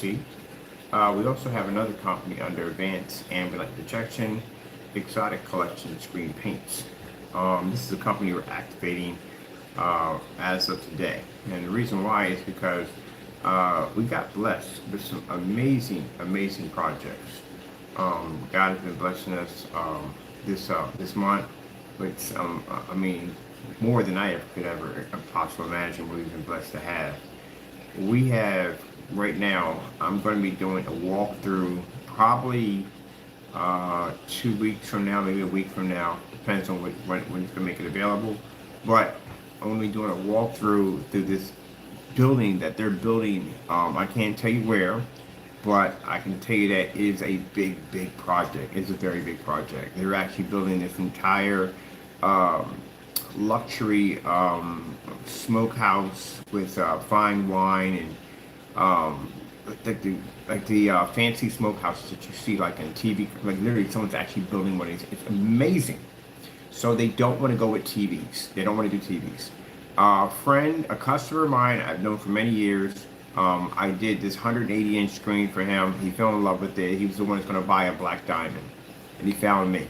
LLC. We also have another company under Advanced Ambient Projection, Exotic Collection Screen Paints. This is a company we're activating as of today. And the reason why is because we got blessed with some amazing, amazing projects. God has been blessing us this month with I mean, more than I ever could ever possibly imagine what we've been blessed to have. We have right now. I'm going to be doing a walkthrough probably 2 weeks from now, maybe a week from now. Depends on when it's going to make it available. But I'm going to be doing a walkthrough through this building that they're building. I can't tell you where, but I can tell you that it is a big, big project. It's a very big project. They're actually building this entire luxury smokehouse with fine wine and like the fancy smokehouses that you see like on TV. Like literally, someone's actually building one. It's amazing. So they don't want to go with TVs. They don't want to do TVs. A customer of mine I've known for many years. I did this 180-inch screen for him. He fell in love with it. He was the one that's going to buy a black diamond, and he found me.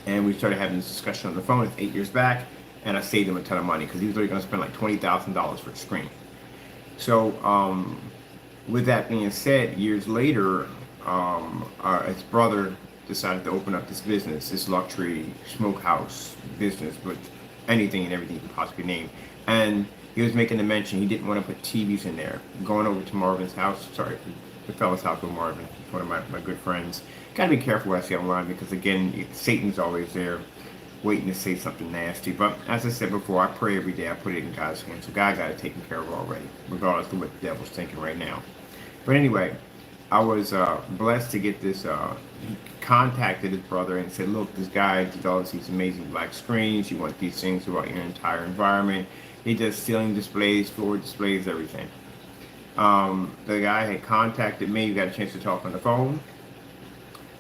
And we started having this discussion on the phone. It's 8 years back, and I saved him a ton of money because he was already going to spend like $20,000 for a screen. So, with that being said, years later, his brother decided to open up this business, this luxury smokehouse business with anything and everything you could possibly name. And he was making the mention he didn't want to put TVs in there. Going over to Marvin's house, sorry, the fella's house with Marvin, one of my good friends. Gotta be careful what I say online because again, Satan's always there waiting to say something nasty. But as I said before, I pray every day. I put it in God's hands. So God got it taken care of already, regardless of what the devil's thinking right now. But anyway, I was blessed to get this. He contacted his brother and said, look, this guy develops these amazing black screens. You want these things throughout your entire environment. He does ceiling displays, floor displays, everything. The guy had contacted me. We got a chance to talk on the phone.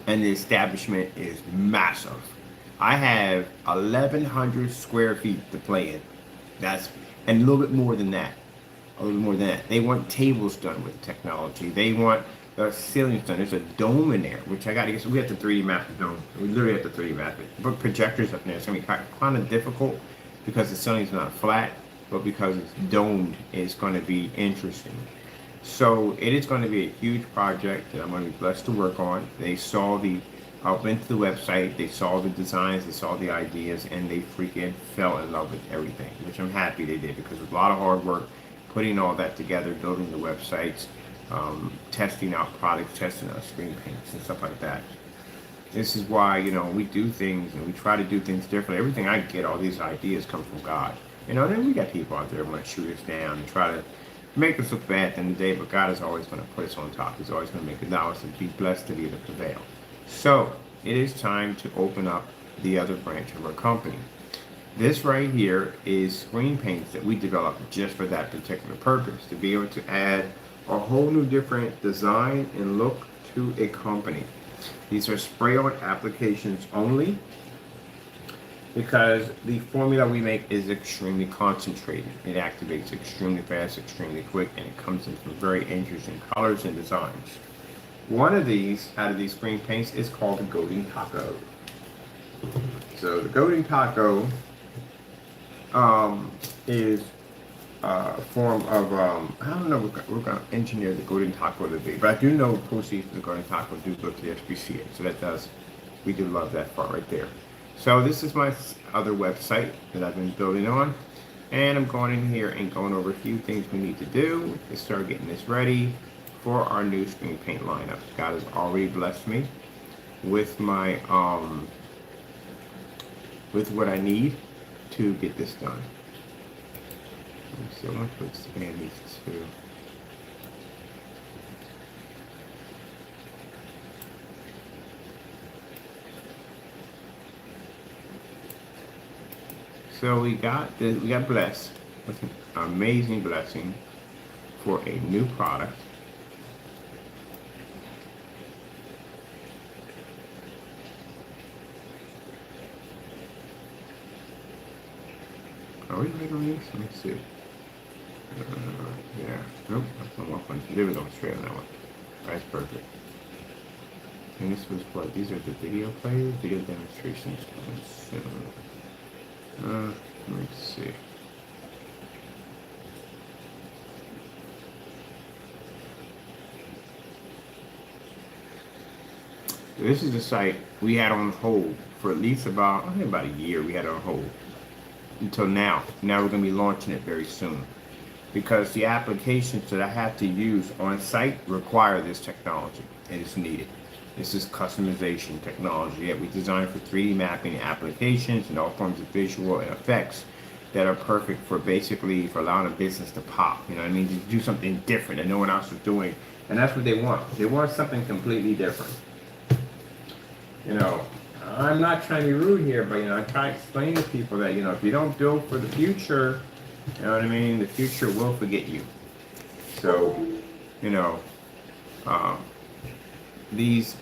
And the establishment is massive. I have 1,100 square feet to play in. And a little bit more than that. A little more than that. They want tables done with technology. They want the ceilings done. There's a dome in there, which I got to get. So we have to 3D map the dome. We literally have to 3D map it. But projectors up there. It's going to be kind of difficult because the ceiling's not flat, but because it's domed, it's going to be interesting. So it is going to be a huge project that I'm going to be blessed to work on. They saw went to the website, they saw the designs, they saw the ideas, and they freaking fell in love with everything, which I'm happy they did because it was a lot of hard work putting all that together, building the websites, testing out products, testing out screen paints and stuff like that. This is why, we do things and we try to do things differently. Everything I get, all these ideas come from God. And then we got people out there who want to shoot us down and try to make us look bad at the end of the day, but God is always going to put us on top. He's always going to make it ours and be blessed to be able to prevail. So it is time to open up the other branch of our company. This right here is screen paints that we developed just for that particular purpose, to be able to add a whole new different design and look to a company. These are spray-on applications only because the formula we make is extremely concentrated. It activates extremely fast, extremely quick, and it comes in some very interesting colors and designs. One of these, out of these screen paints, is called the Golden Taco. So the Golden Taco is a form of, I don't know, we're going to engineer the Golden Taco to be, but I do know proceeds from the Golden Taco do go to the SPCA, so we do love that part right there. So this is my other website that I've been building on, and I'm going in here and going over a few things we need to do to start getting this ready for our new screen paint lineup. God has already blessed me with my with what I need to get this done. Let me see, I want to expand these two. So we got blessed with an amazing blessing for a new product. Are we ready on this? Let me see. Yeah. Nope. That's not one. There we go. Straight on that one. That's perfect. And this was what? These are the video players, video demonstrations coming soon. Let me see. This is a site we had on hold for at least about, I think about a year. We had it on hold until now. Now we're going to be launching it very soon because the applications that I have to use on site require this technology and it's needed. This is customization technology that we designed for 3D mapping applications and all forms of visual and effects that are perfect for basically for allowing a business to pop. You know what I mean? To do something different that no one else is doing. And that's what they want. They want something completely different. You know, I'm not trying to be rude here, but, you know, I try to explain to people that, you know, if you don't build for the future, you know what I mean? The future will forget you. So, you know, these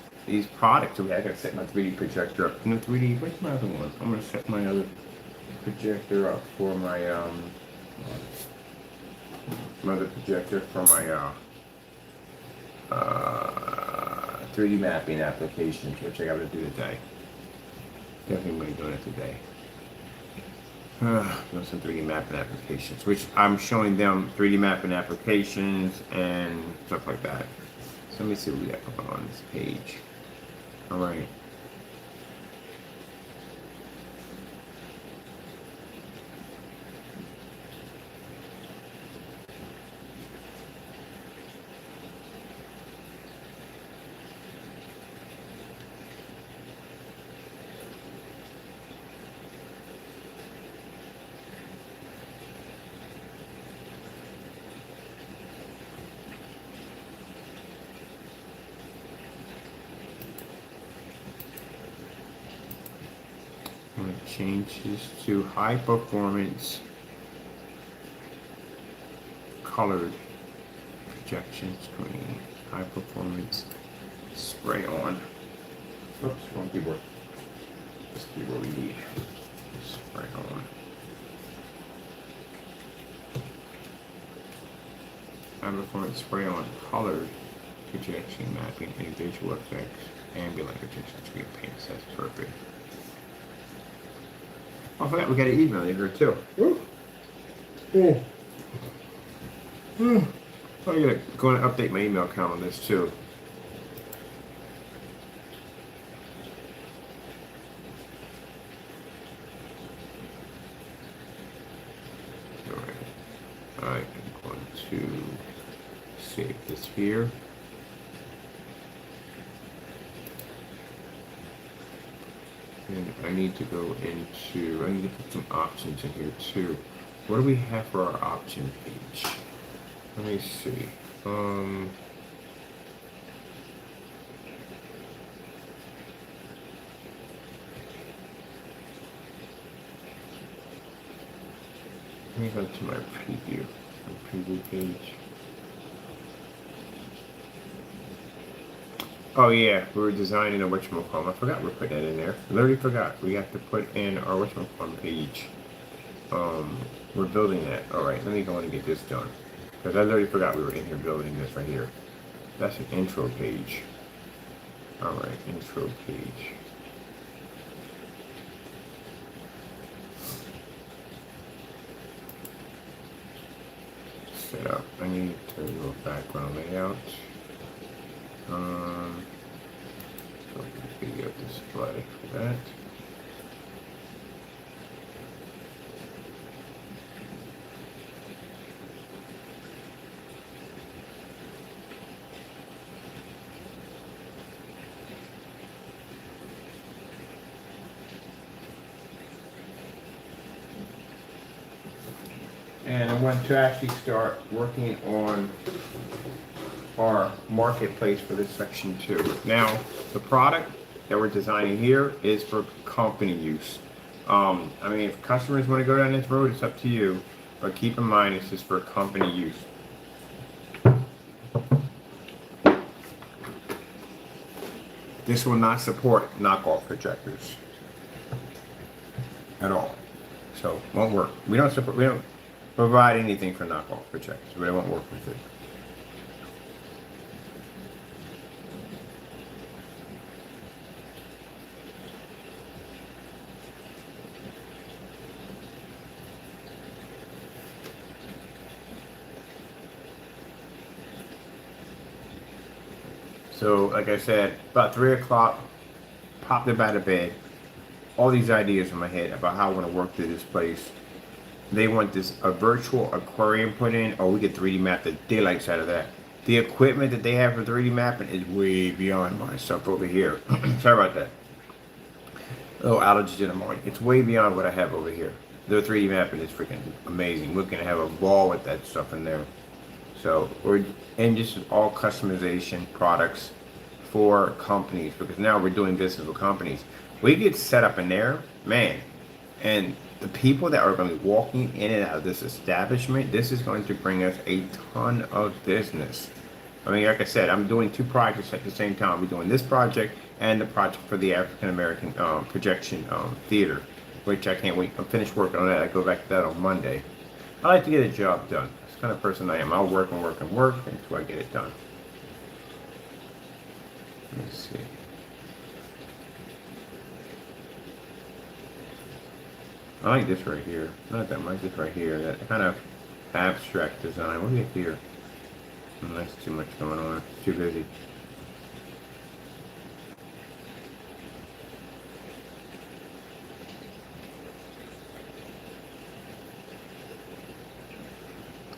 products, okay, I gotta set my 3D projector up. No 3D, where's my other one? I'm gonna set my other projector up for my, another projector for my, 3D mapping applications, which I gotta do today. Definitely gonna be doing it today. Doing some 3D mapping applications, which I'm showing them 3D mapping applications and stuff like that. So let me see what we got going on this page. All right. I'm going to change this to high performance colored projection screen. High performance spray on. Oops, wrong keyboard. This keyboard we need. Spray on. High performance spray on colored projection mapping and visual effects. Ambient projection screen paints. That's perfect. Oh, I forgot we got an email in here too. Ooh. Oh. I gotta go and update my email account on this too. Alright, I'm going to save this here. And I need to go into, I need to put some options in here too. What do we have for our option page? Let me see. Let me go to my preview page. Oh yeah, we were designing a whatchamacallit. I forgot we put that in there. I literally forgot. We have to put in our whatchamacallit page. We're building that. Alright, let me go in and get this done. Because I literally forgot we were in here building this right here. That's an intro page. Alright, intro page. Set up. I need to do a background layout. So video display for that. And I want to actually start working on our marketplace for this section too. Now, the product that we're designing here is for company use. I mean, if customers want to go down this road, it's up to you. But keep in mind, this is for company use. This will not support knockoff projectors at all. So, won't work. We don't provide anything for knockoff projectors, but they won't work with it. So, like I said, about 3 o'clock, popped up out of bed. All these ideas in my head about how I want to work through this place. They want this a virtual aquarium put in. Oh, we get 3D map the daylights out of that. The equipment that they have for 3D mapping is way beyond my stuff over here. Sorry about that. Oh, allergies in the morning. It's way beyond what I have over here. Their 3D mapping is freaking amazing. We're gonna have a ball with that stuff in there. So and just all customization products for companies, because now we're doing business with companies. We get set up in there, man, and the people that are going to be walking in and out of this establishment, this is going to bring us a ton of business. I mean, like I said, I'm doing 2 projects at the same time. We're doing this project and the project for the African American projection theater, which I can't wait. I'm finished working on that. I go back to that on Monday. I like to get a job done. That's the kind of person I am. I'll work and work and work until I get it done. Let's see. I like this right here. Not that much. This right here. That kind of abstract design. What do we have here? Oh, that's too much going on. It's too busy.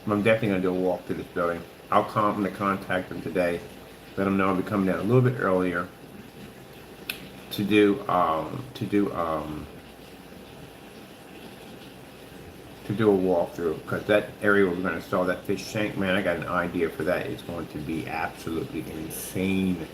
I'm definitely going to do a walk through this building. I'm going to contact them today. Let them know I'll be coming down a little bit earlier to do a walkthrough, because that area where we're going to install that fish tank, man, I got an idea for that. It's going to be absolutely insane.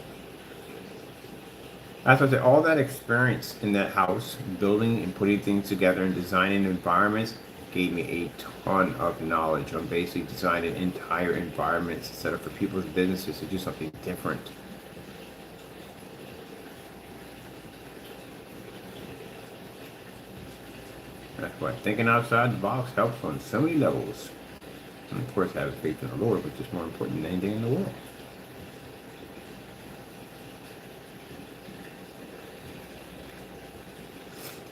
As I said, all that experience in that house, building and putting things together and designing environments, gave me a ton of knowledge on basically designing entire environments set up for people's businesses to do something different. That's why thinking outside the box helps on so many levels. And of course, having faith in the Lord, which is more important than anything in the world.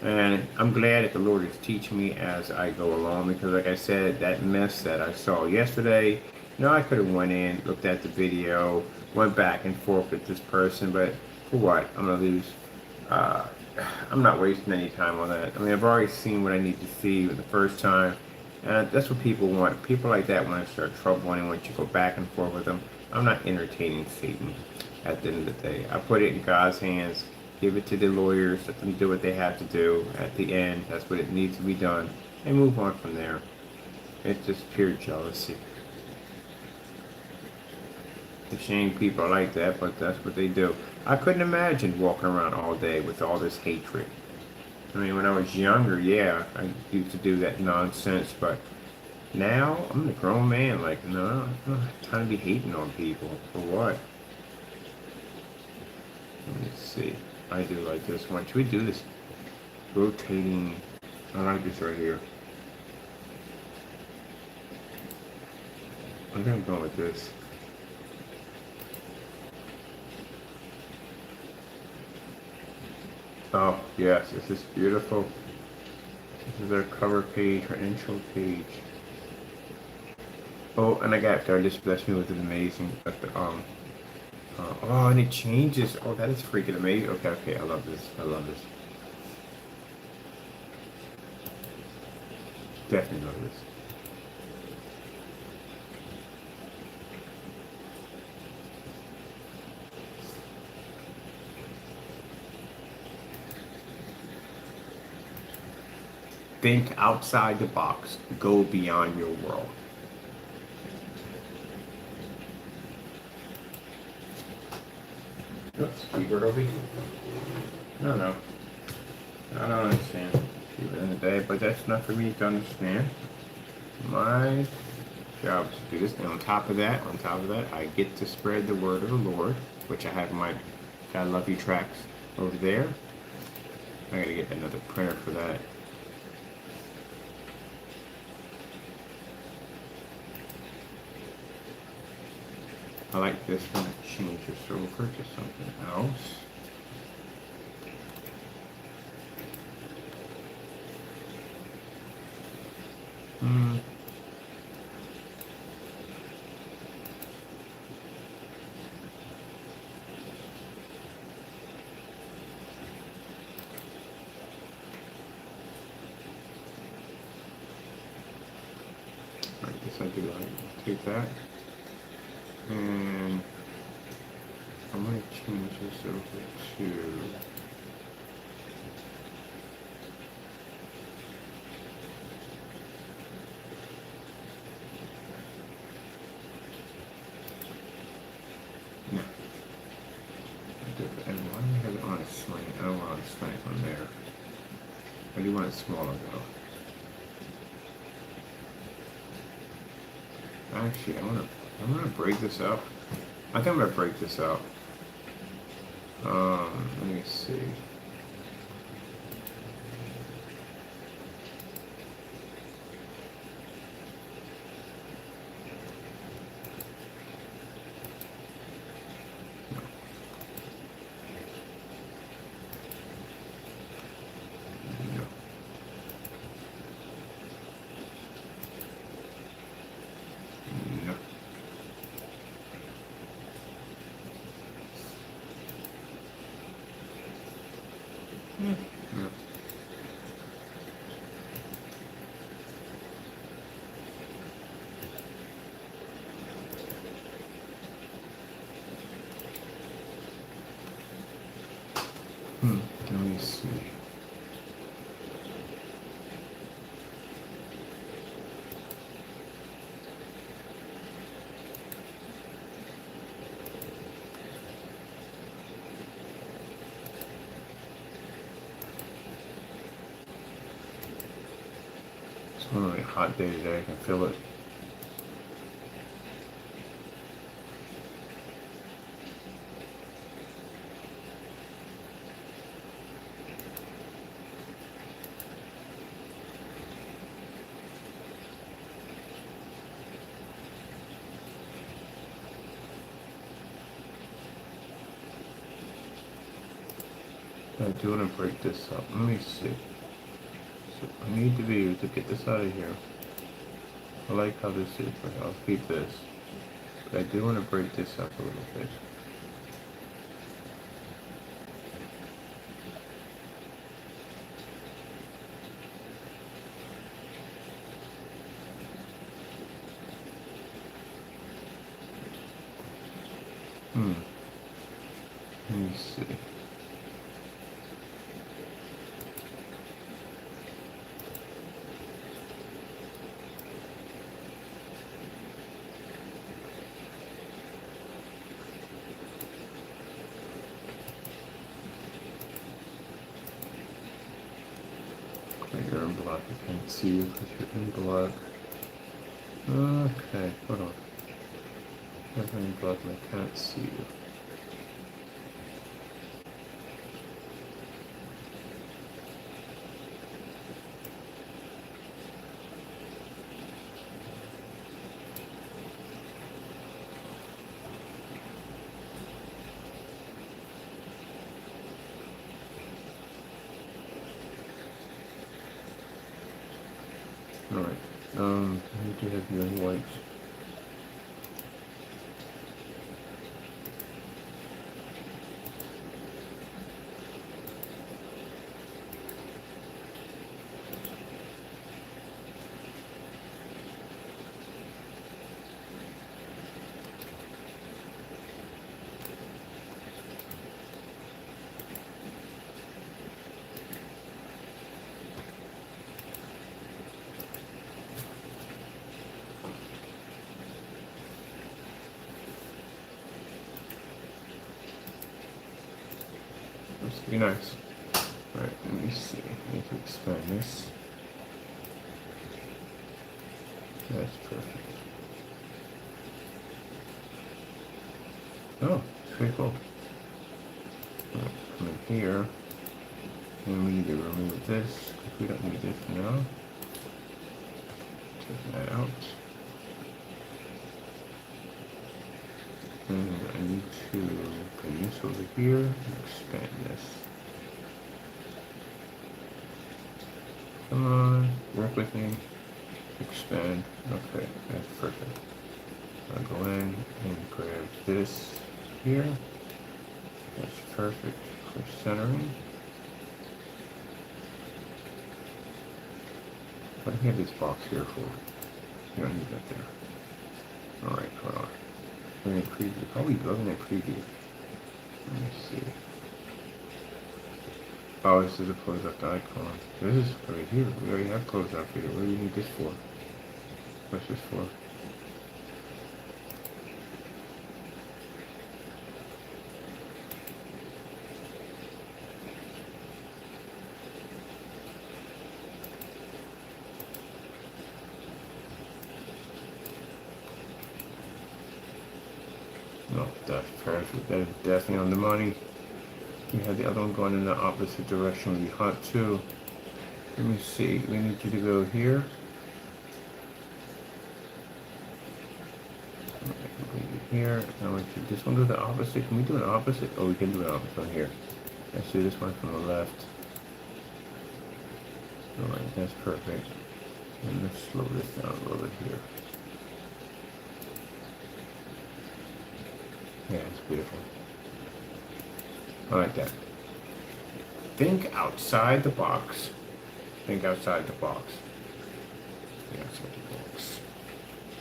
And I'm glad that the Lord is teaching me as I go along, because like I said, that mess that I saw yesterday, I could have went in, looked at the video, went back and forth with this person, but for what? I'm going to lose. I'm not wasting any time on that. I mean, I've already seen what I need to see the first time, and that's what people want. People like that want to start troubling and want you to go back and forth with them. I'm not entertaining Satan at the end of the day. I put it in God's hands. Give it to the lawyers, let them do what they have to do. At the end, that's what it needs to be done, and move on from there. It's just pure jealousy. It's a shame people are like that, but that's what they do. I couldn't imagine walking around all day with all this hatred. I mean, when I was younger, yeah, I used to do that nonsense, but now I'm a grown man. Like, no, I don't have time to be hating on people. For what? Let me see. I do like this one. Should we do this rotating? I like this right here. I think I'm going with this. Oh, yes, this is beautiful. This is our cover page, our intro page. Oh, and I got there. Just blessed me with an amazing. Oh, and it changes. Oh, that is freaking amazing. Okay, I love this. I love this. Definitely love this. Think outside the box. Go beyond your world. Oops, keyboard over here. No. I don't understand. Keep it in the day, but that's not for me to understand. My job is to do this, and on top of that, I get to spread the word of the Lord, which I have my God Love You tracks over there. I gotta get another printer for that. I like this. I'm going to change this over to something else. Hmm. I guess I do like take that. And I'm going to change this over to no. And why do I have it on a slant? I don't want a slant on there. I do want it smaller though. Actually, I'm gonna break this up. I think I'm gonna break this up. Let me see. No. No. No. Let me see. It's a really hot day today. I can feel it. I do want to break this up. Let me see. So I need to be able to get this out of here. I like how this is, but I'll keep this. But I do want to break this up a little bit. Let me see. You're in block. I can't see you because you're in block. Okay, hold on. I'm in block and I can't see you. Alright, I need to have you in white. This would be nice. Alright, let me see. I need to expand this. That's perfect. Oh, it's pretty cool. Right, come in here. And we need to remove this because we don't need this now. Take that out. And I need to bring this over here and expand this. Come on, work with me. Expand. Okay, that's perfect. I'll go in and grab this here. That's perfect for centering. What do you have this box here for? You don't need that there. Alright, hold on. We're in preview. Probably loving that preview. Let me see. Oh, this is a close-up icon. This is right here. We already have close-up here. What do you need this for? What's this for? No, that's perfect. That is definitely on the money. We have the other one going in the opposite direction would be hot too. Let me see. We need you to go here. Here. I want you this one do the opposite. Can we do an opposite? Oh, we can do an opposite one here. Let's do this one from the left. Alright, that's perfect. And let's slow this down a little bit here. Yeah, it's beautiful. I like that. Think outside the box. Think outside the box. Think outside the box.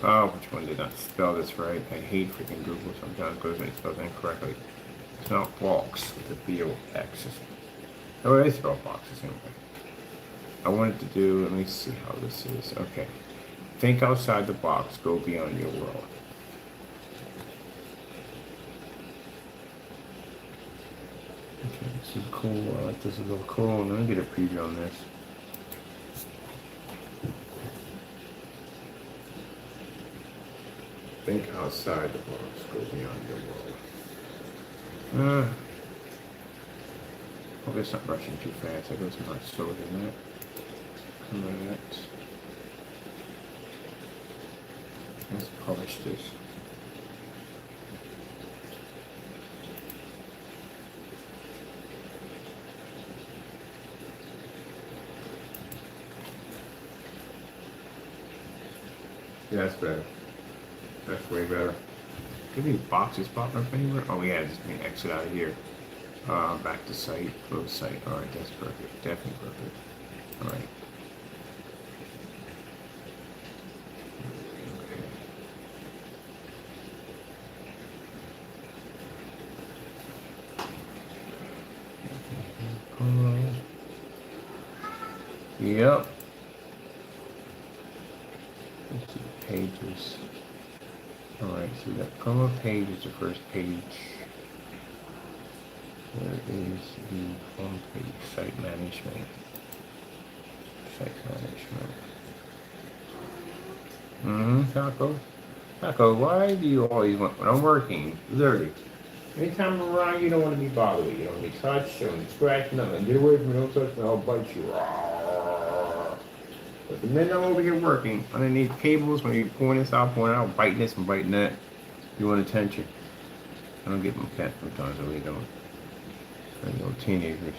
Oh, which one did not spell this right? I hate freaking Google sometimes because it spells incorrectly. It's not box with a B-O-X. Oh, they spell boxes anyway. I wanted to do, let me see how this is. Okay. Think outside the box. Go beyond your world. Okay, this is cool. I like this. Is a little cool. Let me get a preview on this. Think outside the box. Go beyond your world. Hope it's not rushing too fast. I guess it's not slower than that. Come on, let's polish this. Yeah, that's better. That's way better. Give me boxes popping up anywhere. Oh yeah, just me exit out of here. Back to site, close site. Alright, that's perfect. Definitely perfect. Alright. Yep. Let's see, pages. Alright, so we got promo page is the first page. Where is the home page? Site management. Site management. Taco. Taco, why do you always want, when I'm working, literally, anytime I'm around, you don't want to be bothered. You don't want to be touched, you don't want to be scratched, nothing. Get away from me, don't touch me, I'll bite you. But the minute I'm over here working, underneath cables, when you're pulling this out, biting this and biting that, you want attention. I don't get my cat sometimes, I really don't. I know teenagers.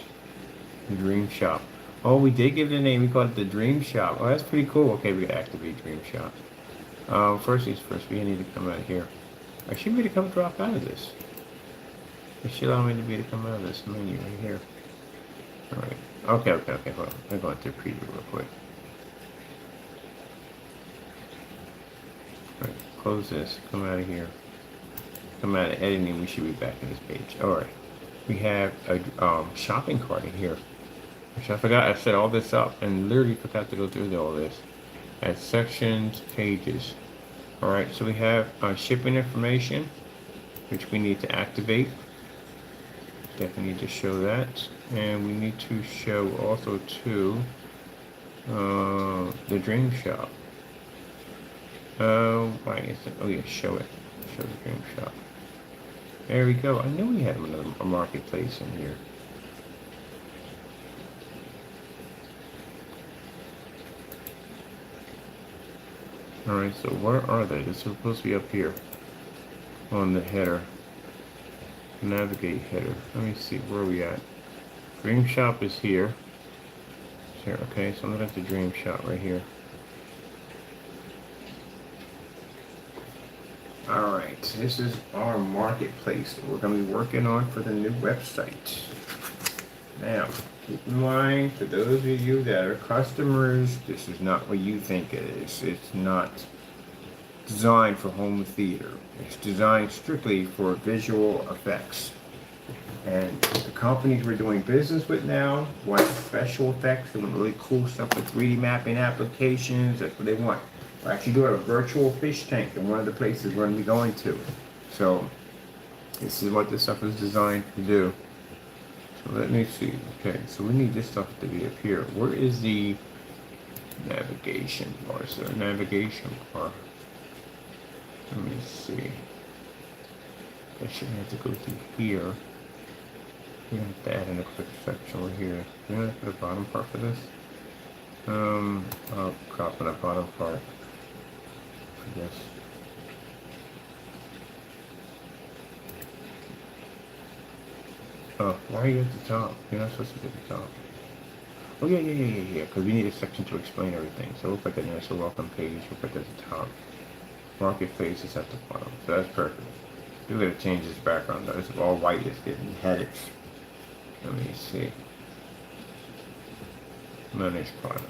The Dream Shop. Oh, we did give it a name. We called it the Dream Shop. Oh, that's pretty cool. Okay, we got activate Dream Shop. First things first, we need to come out of here. I should be able to come drop out of this. It should allow me to be able to come out of this menu right here. Alright. Okay, hold on. I'm going to preview real quick. Alright, close this. Come out of here. Come out of editing. We should be back in this page. Alright. We have a shopping cart in here. Which I forgot. I set all this up and literally forgot to go through all this. At sections, pages. Alright, so we have shipping information, which we need to activate. Definitely need to show that. And we need to show also too the Dream Shop. Why is it? Oh yeah, show it. Show the Dream Shop. There we go. I knew we had a marketplace in here. Alright, so where are they? They're supposed to be up here. on the header. Navigate header. Let me see, where are we at? Dream Shop is here. Here, okay, so I'm looking at the Dream Shop right here. Alright, this is our marketplace that we're going to be working on for the new website. Now, keep in mind, for those of you that are customers, this is not what you think it is. It's not designed for home theater. It's designed strictly for visual effects. And the companies we're doing business with now want special effects. They want really cool stuff with 3D mapping applications. That's what they want. We're actually doing a virtual fish tank in one of the places we're going to be going to. So this is what this stuff is designed to do. So let me see. Okay, so we need this stuff to be up here. Where is the navigation bar? Is there a navigation bar? Let me see. I shouldn't have to go through here. We have to add in a quick section over here. You know, the bottom part for this. I'll crop in the bottom part for this. Oh, why are you at the top? You're not supposed to be at the top. Oh yeah. Because we need a section to explain everything. So we'll put that nice welcome page. We'll put that at the top. Marketplace is at the bottom. So that's perfect. We're gonna change this background though. It's all white. It's getting headed. Let me see. Manage products.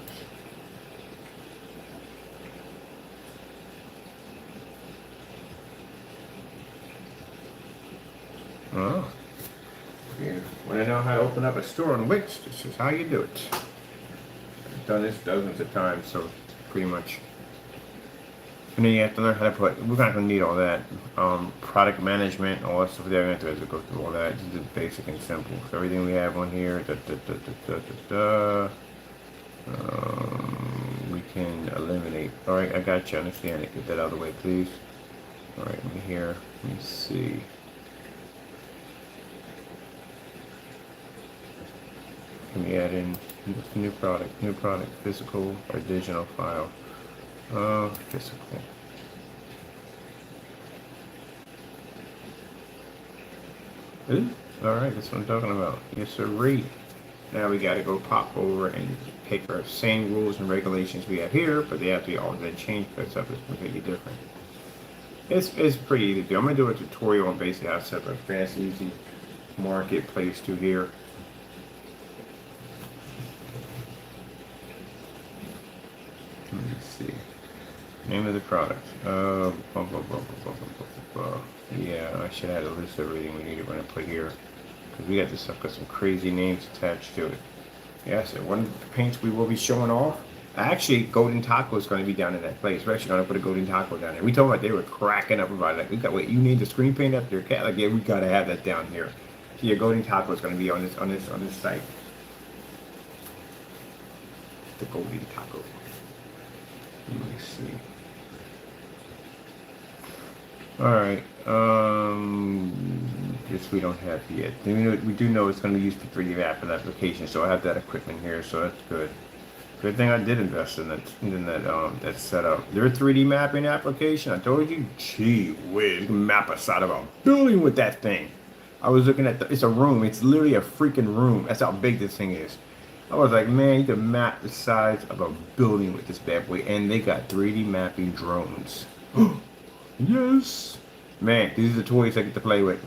Oh. Yeah. Want to know how to open up a store on Wix? This is how you do it. I've done this dozens of times, so pretty much. And then you have to learn how to put, we're not going to need all that. Product management, all that stuff there. We're going to have to go through all that. Just do basic and simple. So everything we have on here, we can eliminate. All right, I got you. I understand it. Get that out of the way, please. All right, let me here. Let me see. Let me add in new product, physical or digital file. Physical. Ooh, all right, that's what I'm talking about. Yes, sir. Now we got to go pop over and take our same rules and regulations we have here, but they have to be all then changed because stuff is completely different. It's pretty easy to do. I'm gonna do a tutorial on basically how to set up a fast, easy marketplace to here. Let me see. Name of the product. Yeah, I should have a list of everything we need to run and put here. Because we got this stuff, got some crazy names attached to it. Yeah, so one of the paints we will be showing off. Actually, Golden Taco is going to be down in that place. We're actually going to put a Golden Taco down there. We told them they were cracking up about it. Like, we got, wait, you need the screen paint up there, cat? Like, yeah, we got to have that down here. So yeah, Golden Taco is going to be on this site. The Golden Taco. Let me see. Alright, this we don't have yet. We do know it's going to be used for 3D mapping application, so I have that equipment here, so that's good. Good thing I did invest in that setup. Their 3D mapping application, I told you, gee whiz, you can map a side of a building with that thing. I was looking at it's a room, it's literally a freaking room. That's how big this thing is. I was like, man, you can map the size of a building with this bad boy, and they got 3D mapping drones. Yes! Man, these are the toys I get to play with.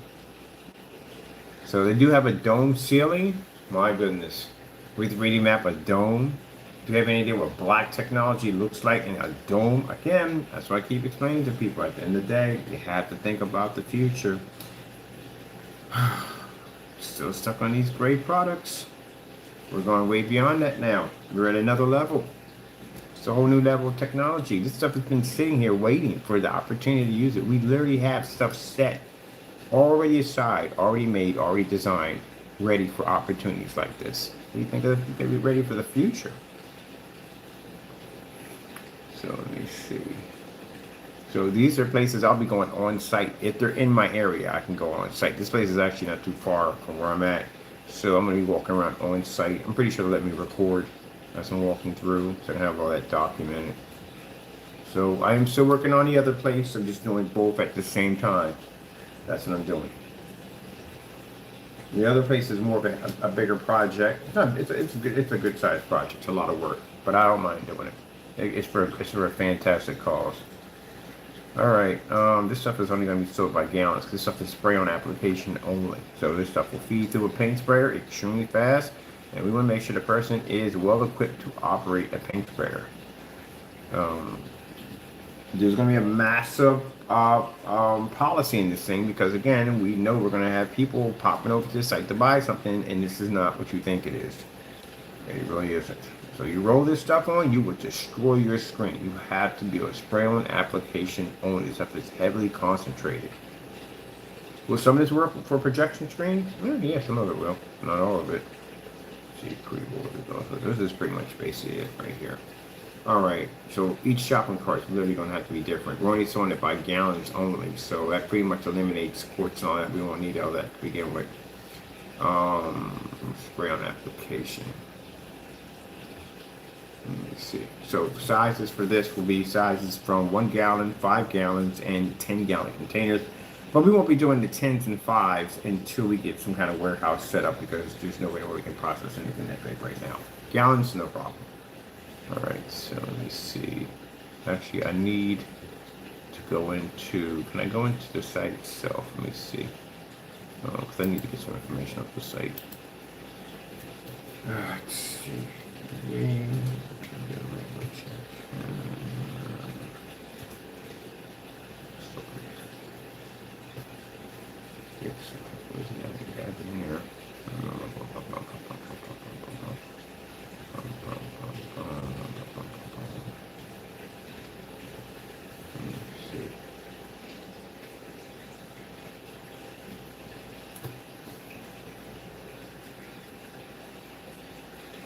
So they do have a dome ceiling. My goodness. We 3D map a dome. Do you have any idea what black technology looks like in a dome? Again, that's what I keep explaining to people. At the end of the day, you have to think about the future. Still stuck on these great products. We're going way beyond that now. We're at another level. It's a whole new level of technology. This stuff has been sitting here waiting for the opportunity to use it. We literally have stuff set, already aside, already made, already designed, ready for opportunities like this. We think that they'll be ready for the future. So let me see. So these are places I'll be going on site. If they're in my area, I can go on site. This place is actually not too far from where I'm at. So I'm going to be walking around on site. I'm pretty sure they'll let me record as I'm walking through, so I can have all that documented. So I am still working on the other place. I'm just doing both at the same time. That's what I'm doing. The other place is more of a bigger project. It's a good sized project. It's a lot of work, but I don't mind doing it. It's for a fantastic cause. All right, this stuff is only going to be sold by gallons. This stuff is spray on application only. So this stuff will feed through a paint sprayer extremely fast, and we want to make sure the person is well equipped to operate a paint sprayer. There's going to be a massive policy in this thing because, again, we know we're going to have people popping over to the site to buy something, and this is not what you think it is. It really isn't. So you roll this stuff on, you will destroy your screen. You have to be a spray-on application only. This stuff is heavily concentrated. Will some of this work for projection screens? Yeah, some of it will. Not all of it. Let's see, pre-order. This is pretty much basically it right here. Alright, so each shopping cart is literally going to have to be different. We're only selling it by gallons only, so that pretty much eliminates quarts and all that. We won't need all that to begin with. Spray on application. Let me see. So sizes for this will be sizes from 1 gallon, 5 gallons, and 10-gallon containers. But we won't be doing the 10s and 5s until we get some kind of warehouse set up because there's no way where we can process anything that big right now. Gallons, no problem. Alright, so let me see. Actually, I need to go into, can I go into the site itself? Let me see. Because I need to get some information off the site. Let's see.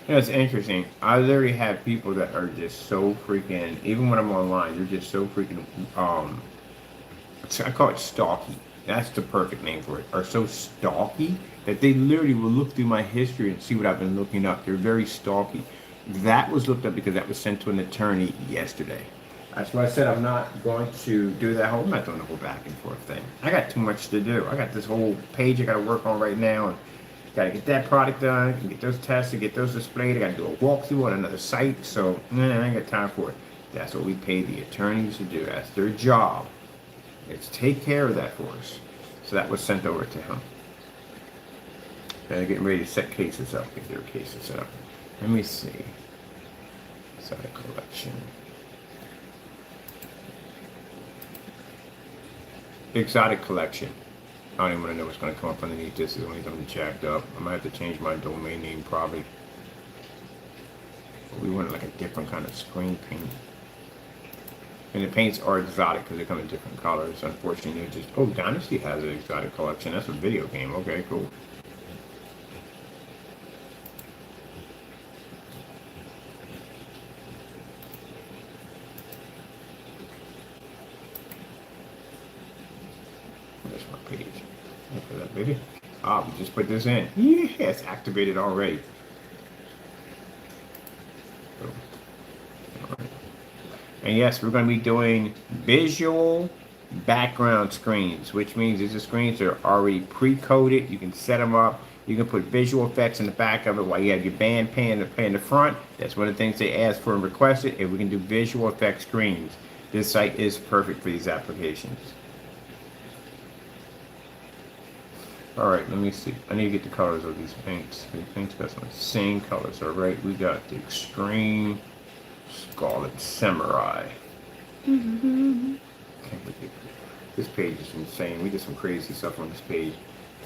Yeah, it's interesting. I literally have people that are just so freaking, even when I'm online, they're just so freaking, I call it stalky. That's the perfect name for it. Are so stalky that they literally will look through my history and see what I've been looking up. They're very stalky. That was looked up because that was sent to an attorney yesterday. That's why I said I'm not going to do that whole, I'm not doing the whole back and forth thing. I got too much to do. I got this whole page I got to work on right now, and got to get that product done, get those tested, get those displayed. I got to do a walkthrough on another site, so I ain't got time for it. That's what we pay the attorneys to do. That's their job. It's take care of that for us. So that was sent over to him. They're getting ready to set cases up, get their cases set up. Let me see. Site collection. Exotic collection. I don't even want to know what's going to come up underneath this. It's only going to be jacked up. I might have to change my domain name probably. But we want like a different kind of screen paint. And the paints are exotic because they come in different colors. Unfortunately, they're just... Oh, Dynasty has an exotic collection. That's a video game. Okay, cool. That's my page. Look at that, baby. Ah, we just put this in. Yeah, it's activated already. And yes, we're going to be doing visual background screens, which means these are screens that are already pre-coded. You can set them up. You can put visual effects in the back of it while you have your band playing in the front. That's one of the things they asked for and requested. And we can do visual effect screens. This site is perfect for these applications. All right, let me see. I need to get the colors of these paints. These paints got some insane colors. All right, we got the Extreme Scarlet Samurai. This page is insane. We did some crazy stuff on this page.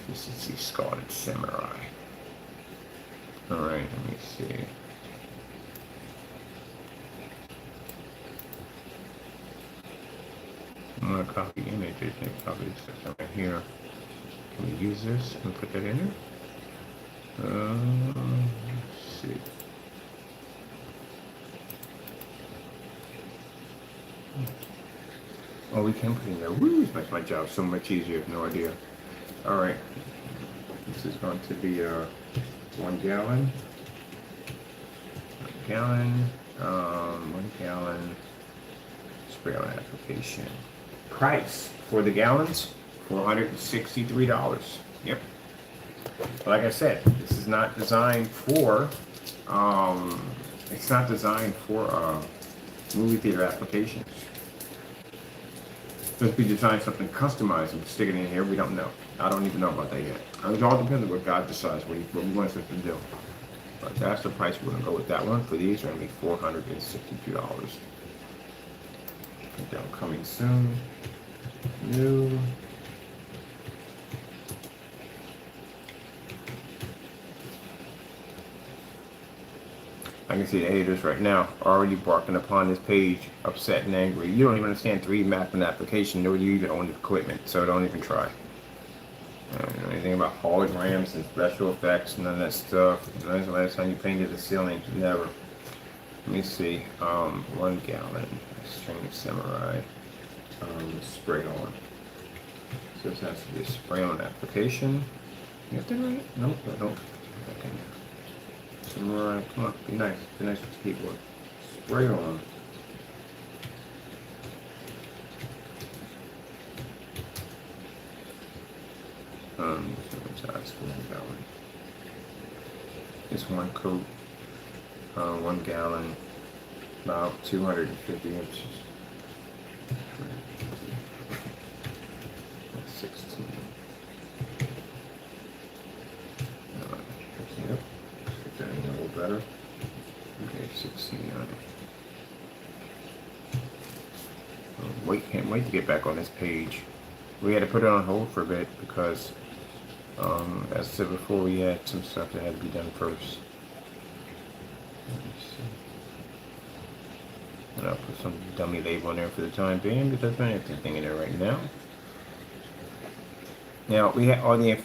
This is the Scarlet Samurai. All right, let me see. I'm gonna copy images and copy this stuff right here. Can we use this and put that in there? Let's see. Oh, we can put it in there. Woo, this makes my job so much easier. No idea. All right. This is going to be 1 gallon. 1 gallon. 1 gallon spray on application. Price for the gallons, $463. Yep. Like I said, this is not designed for, it's not designed for movie theater applications. If we design something customized and stick it in here, we don't know. I don't even know about that yet. It all depends on what God decides, what He wants us to do. But that's the price we're going to go with that one. For these, are going to be $462. Down coming soon. New. I can see the haters right now already barking upon this page, upset and angry. You don't even understand 3D mapping application, nor do you even own the equipment, so don't even try. I don't know anything about holograms and special effects, none of that stuff. When's the last time you painted the ceiling? Never. Let me see. 1 gallon. String Samurai. Spray on. So this has to be a spray on application. You got that right? Nope, nope. Okay. Samurai, come on, be nice. Be nice with the keyboard. Spray on. It's 1 coat, 1 gallon, about 250 inches. 16. Yep. Get that in a little better. Okay, 16 on it. Can't wait to get back on this page. We had to put it on hold for a bit because, as I said before, we had some stuff that had to be done first. And I'll put some dummy label in there for the time being because I don't have anything in there right now. Now, we have all the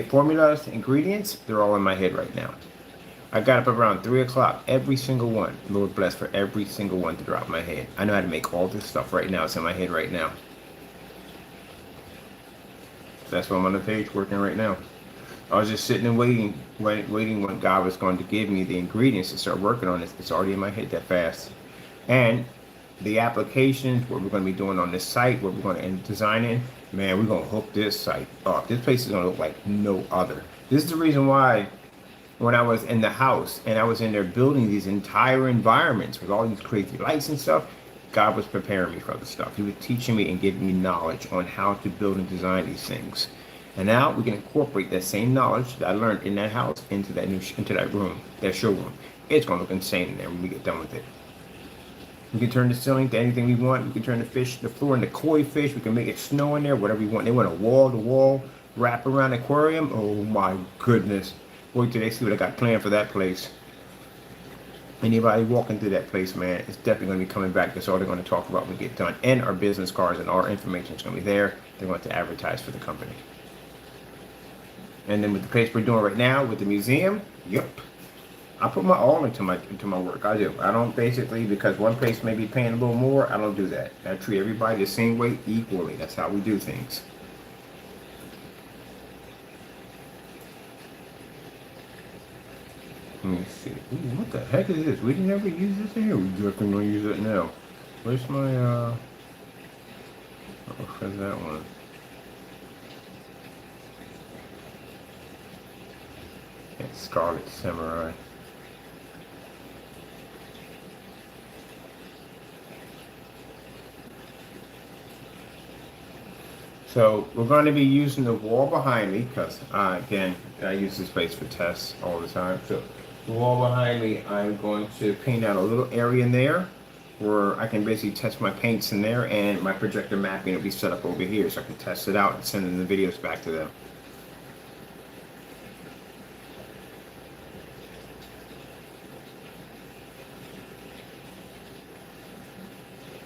formulas, ingredients, they're all in my head right now. I got up around 3 o'clock, every single one. Lord bless for every single one to drop my head. I know how to make all this stuff right now. It's in my head right now. That's why I'm on the page working right now. I was just sitting and waiting when God was going to give me the ingredients to start working on this. It's already in my head that fast. And the applications, what we're going to be doing on this site, what we're going to end designing, man, we're going to hook this site up. This place is going to look like no other. This is the reason why when I was in the house and I was in there building these entire environments with all these crazy lights and stuff, God was preparing me for other stuff. He was teaching me and giving me knowledge on how to build and design these things. And now we can incorporate that same knowledge that I learned in that house into that room, that showroom. It's going to look insane in there when we get done with it. We can turn the ceiling to anything we want. We can turn the floor into koi fish. We can make it snow in there, whatever we want. They want a wall-to-wall wrap around aquarium. Oh my goodness. Wait till they see what I got planned for that place. Anybody walking through that place, man, it's definitely going to be coming back. That's all they're going to talk about when we get done. And our business cards and our information is going to be there. They're going to advertise for the company. And then with the place we're doing right now with the museum, yep. I put my all into my work. I do. I don't basically, because one place may be paying a little more, I don't do that. I treat everybody the same way equally. That's how we do things. Let me see. Ooh, what the heck is this? We didn't ever use this in here. We're definitely going to use it now. Where's my, where's that one? It's Scarlet Samurai. So we're going to be using the wall behind me because, again, I use this place for tests all the time. So the wall behind me, I'm going to paint out a little area in there where I can basically test my paints in there, and my projector mapping will be set up over here so I can test it out and send in the videos back to them.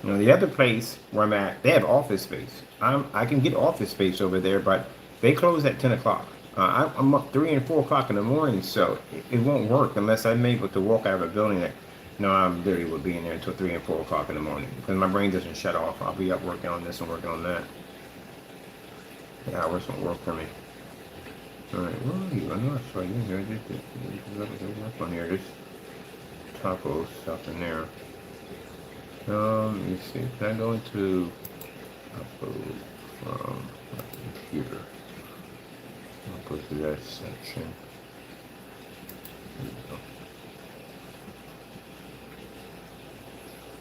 You know, the other place where I'm at, they have office space. I can get office space over there, but they close at 10 o'clock. I'm up 3 and 4 o'clock in the morning, so it won't work unless I'm able to walk out of a building that, no, I literally will be in there until 3 and 4 o'clock in the morning because my brain doesn't shut off. I'll be up working on this and working on that. The hours won't work for me. All right, where are you? I know I saw you here. There's one here. There's taco stuff in there. Let me see. Can I go into upload from My computer. I'll go to that section. There we go.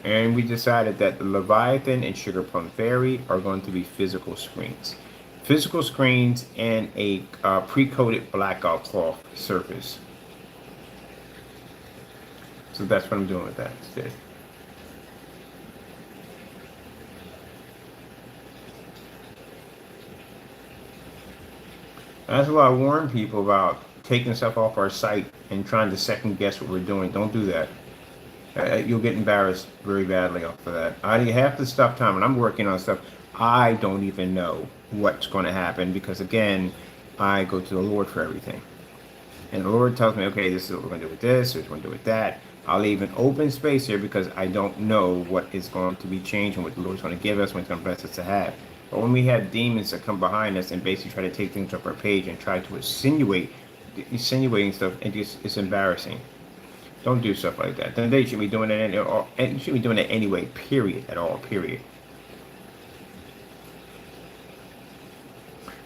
And we decided that the Leviathan and Sugar Plum Fairy are going to be physical screens. Physical screens and a pre-coated blackout cloth surface. So that's what I'm doing with that instead. That's why I warn people about taking stuff off our site and trying to second guess what we're doing. Don't do that. You'll get embarrassed very badly off of that. I half the stuff time when I'm working on stuff, I don't even know what's going to happen because again, I go to the Lord for everything. And the Lord tells me, okay, this is what we're going to do with this, what we're going to do with that. I'll leave an open space here because I don't know what is going to be changed and what the Lord's going to give us, what He's going to bless us to have. But when we have demons that come behind us and basically try to take things off our page and try to insinuating stuff, it's embarrassing. Don't do stuff like that. Then they should be doing it, and you should be doing it anyway. Period. At all. Period.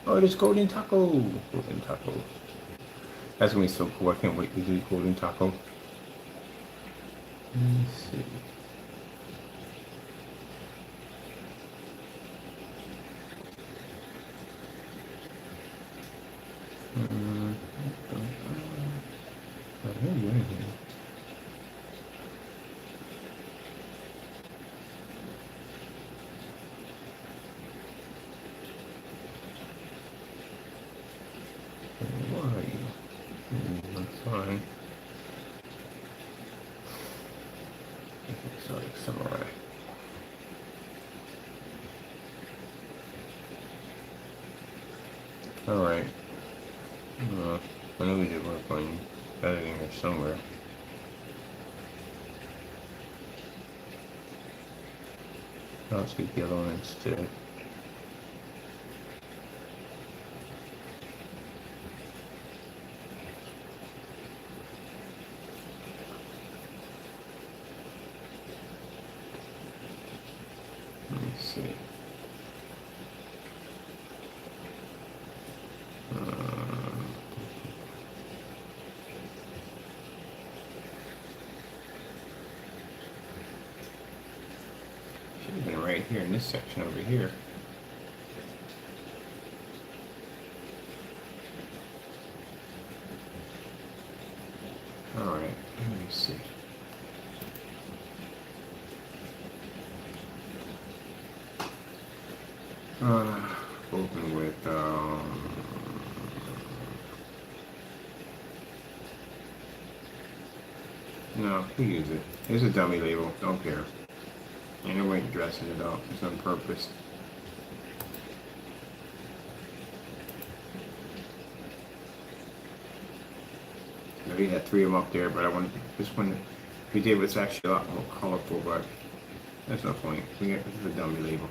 Oh, there's golden taco. Golden taco. That's gonna be so cool. I can't wait to do golden taco. Let me see. Fine. Exotic samurai. Alright. I know we did work on editing here somewhere. Let's get the other one instead. Here in this section over here. All right, let me see. Open with no, we use it. It's a dummy label. Don't care. Ain't no way to dressing it up. It's on purpose. We had 3 of them up there, but I wanted this one we did was actually a lot more colorful, but that's no point. This is a dummy label.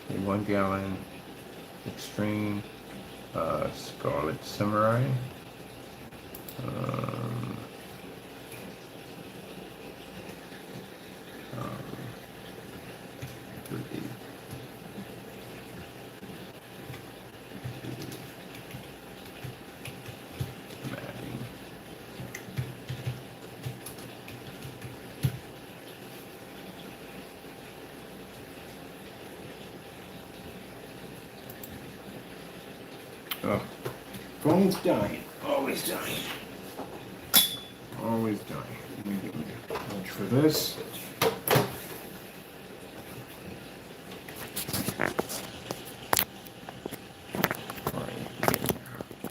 A 1 gallon extreme Scarlet Samurai. Oh, phone's dying. Always dying. Always dying. Let me get much for this.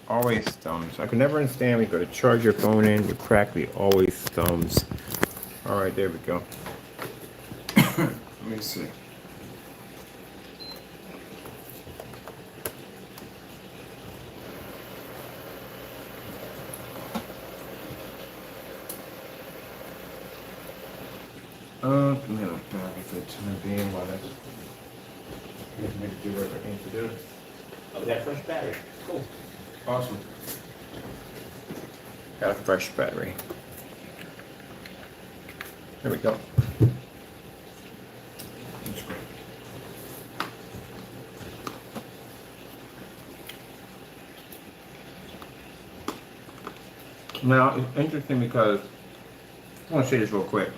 Always thumbs. I could never understand. We go to charge your phone in, you practically always thumbs. All right, there we go. Let me see. I'm gonna battery for the time being while that's maybe do what I need to do. Oh, that fresh battery. Cool. Awesome. Got a fresh battery. There we go. That's great. Now, it's interesting because I want to say this real quick.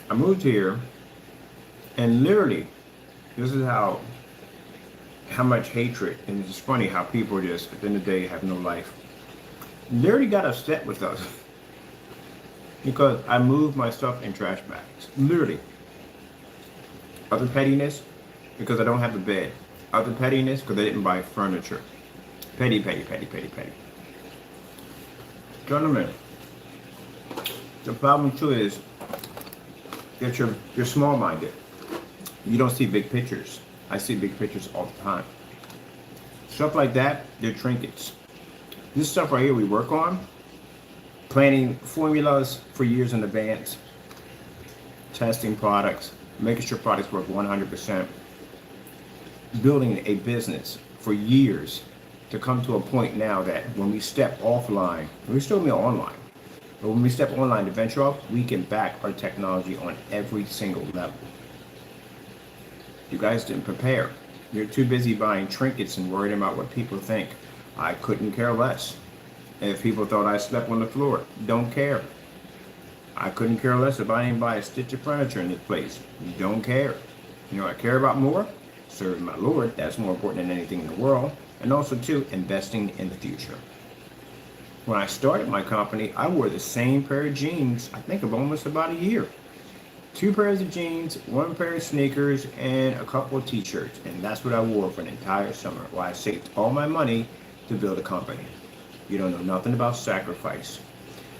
I moved here, and literally, this is how much hatred, and it's just funny how people just, at the end of the day, have no life. Literally got upset with us because I moved my stuff in trash bags. Literally. Other pettiness, because I don't have a bed. Other pettiness, because I didn't buy furniture. Petty, petty, petty, petty, petty. Gentlemen, the problem too is that you're small-minded. You don't see big pictures. I see big pictures all the time. Stuff like that, they're trinkets. This stuff right here we work on, planning formulas for years in advance, testing products, making sure products work 100%, building a business for years to come to a point now that when we step offline, we're still online, but when we step online to venture off, we can back our technology on every single level. You guys didn't prepare. You're too busy buying trinkets and worried about what people think. I couldn't care less. If people thought I slept on the floor, don't care. I couldn't care less if I didn't buy a stitch of furniture in this place. Don't care. You know what I care about more? Serving my Lord. That's more important than anything in the world. And also, too, investing in the future. When I started my company, I wore the same pair of jeans, I think of almost about a year. 2 pairs of jeans, 1 pair of sneakers, and a couple of t-shirts. And that's what I wore for an entire summer, while I saved all my money to build a company. You don't know nothing about sacrifice.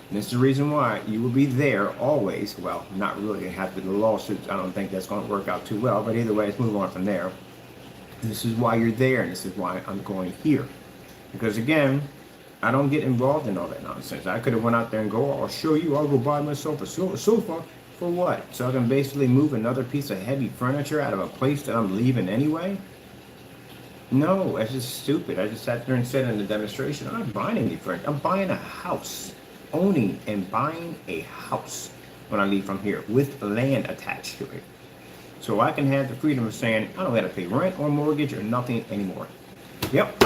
And this is the reason why you will be there always. Well, not really. After the lawsuits, I don't think that's going to work out too well. But either way, let's move on from there. This is why you're there, and this is why I'm going here. Because again, I don't get involved in all that nonsense. I could have went out there and go, I'll show you, I'll go buy myself a sofa. For what? So I can basically move another piece of heavy furniture out of a place that I'm leaving anyway? No, that's just stupid. I just sat there and said in the demonstration, I'm not buying any furniture. I'm buying a house. Owning and buying a house when I leave from here with land attached to it. So I can have the freedom of saying, I don't have to pay rent or mortgage or nothing anymore. Yep.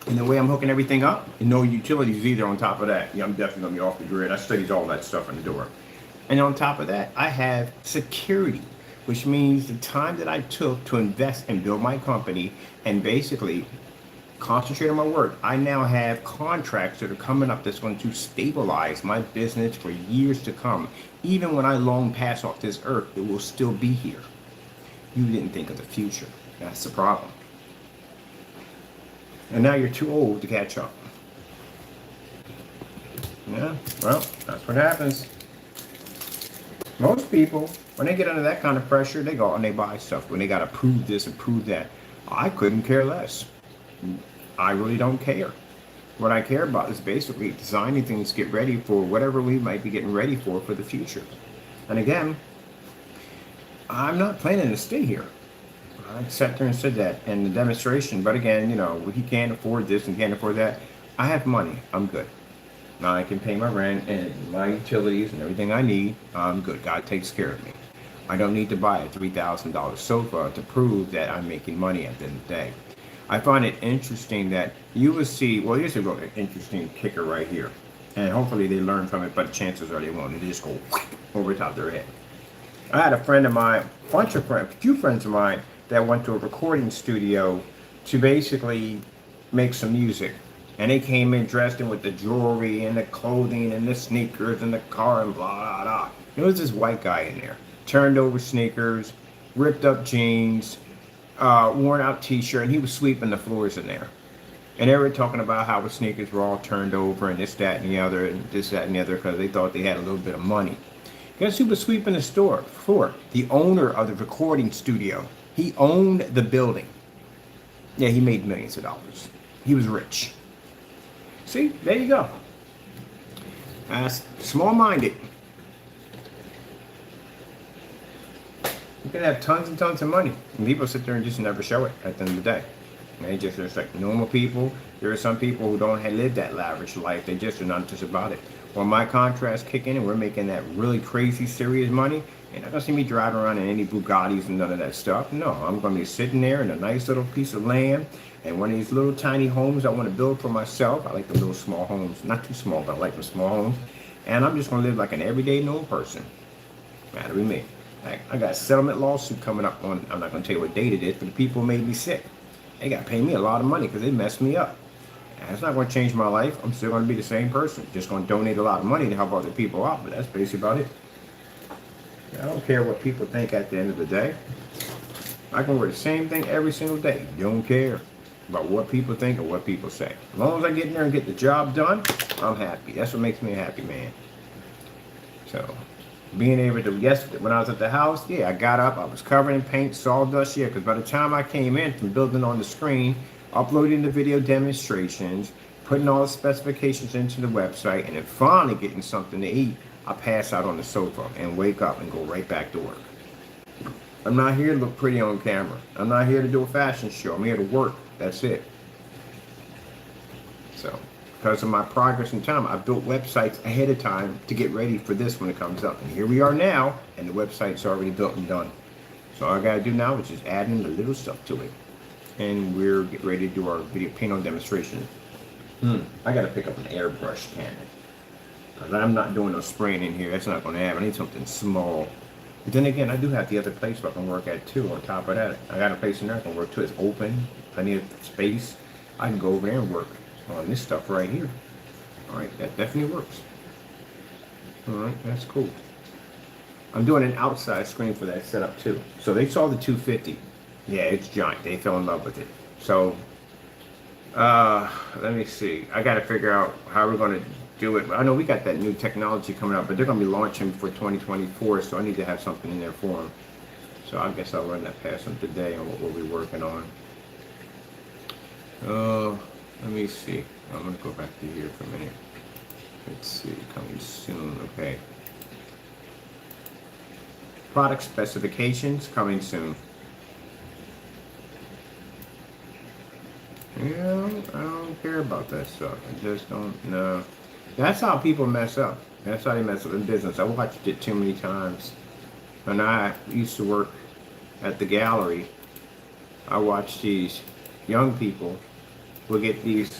And the way I'm hooking everything up, and no utilities either on top of that. Yeah, I'm definitely going to be off the grid. I studied all that stuff in the door. And on top of that, I have security, which means the time that I took to invest and build my company and basically concentrate on my work. I now have contracts that are coming up that's going to stabilize my business for years to come. Even when I long pass off this earth, it will still be here. You didn't think of the future. That's the problem. And now you're too old to catch up. Yeah, well, that's what happens. Most people, when they get under that kind of pressure, they go out and they buy stuff when they got to prove this and prove that. I couldn't care less. I really don't care. What I care about is basically designing things to get ready for whatever we might be getting ready for the future. And again, I'm not planning to stay here. I sat there and said that in the demonstration. But again, you know, he can't afford this and can't afford that. I have money. I'm good. Now I can pay my rent and my utilities and everything I need. I'm good. God takes care of me. I don't need to buy a $3,000 sofa to prove that I'm making money at the end of the day. I find it interesting that you will see, well, here's a really interesting kicker right here. And hopefully they learn from it, but chances are they won't. They just go over the top of their head. I had a friend of mine, a few friends of mine that went to a recording studio to basically make some music. And they came in dressed in with the jewelry and the clothing and the sneakers and the car and blah, blah, blah. There was this white guy in there. Turned over sneakers, ripped up jeans, worn out t-shirt, and he was sweeping the floors in there. And they were talking about how the sneakers were all turned over and this, that, and the other, and this, that, and the other, because they thought they had a little bit of money. Guess who was sweeping the floor? The owner of the recording studio. He owned the building. Yeah, he made millions of dollars. He was rich. See, there you go. Small-minded. You can have tons and tons of money, and people sit there and just never show it at the end of the day. They just like normal people. There are some people who don't live that lavish life. They just are not just about it. When my contracts kick in and we're making that really crazy, serious money, you're not gonna see me driving around in any Bugattis and none of that stuff. No, I'm gonna be sitting there in a nice little piece of land and one of these little tiny homes I want to build for myself. I like the little small homes, not too small, but I like the small homes. And I'm just gonna live like an everyday normal person. That'll be me. I got a settlement lawsuit coming up on. I'm not gonna tell you what date it is, but the people made me sick. They got to pay me a lot of money because they messed me up. And it's not going to change my life. I'm still going to be the same person. Just going to donate a lot of money to help other people out, but that's basically about it. I don't care what people think at the end of the day. I can wear the same thing every single day. Don't care about what people think or what people say. As long as I get in there and get the job done, I'm happy. That's what makes me a happy man. So, being able to, yesterday, when I was at the house, yeah, I got up, I was covered in paint, sawdust, yeah, because by the time I came in from building on the screen, uploading the video demonstrations, putting all the specifications into the website, and then finally getting something to eat, I pass out on the sofa and wake up and go right back to work. I'm not here to look pretty on camera. I'm not here to do a fashion show. I'm here to work. That's it. So, because of my progress in time, I built websites ahead of time to get ready for this when it comes up. And here we are now, and the website's already built and done. So all I gotta do now is just add in the little stuff to it. And we're getting ready to do our video paint-on demonstration. I gotta pick up an airbrush cannon. Because I'm not doing no spraying in here. That's not gonna happen. I need something small. But then again, I do have the other place where I can work at too. On top of that, I got a place in there I can work too. It's open, plenty of space. I can go over there and work on this stuff right here. All right, that definitely works. All right, that's cool. I'm doing an outside screen for that setup too. So they saw the 250. Yeah, it's giant. They fell in love with it. So, let me see. I got to figure out how we're going to do it. I know we got that new technology coming out, but they're going to be launching for 2024, so I need to have something in there for them. So I guess I'll run that past them today on what we'll be working on. Let me see. I'm going to go back to here for a minute. Let's see. Coming soon. Okay. Product specifications coming soon. Yeah, I don't care about that stuff. I just don't know. That's how people mess up. That's how they mess up in business. I watched it too many times. When I used to work at the gallery, I watched these young people will get these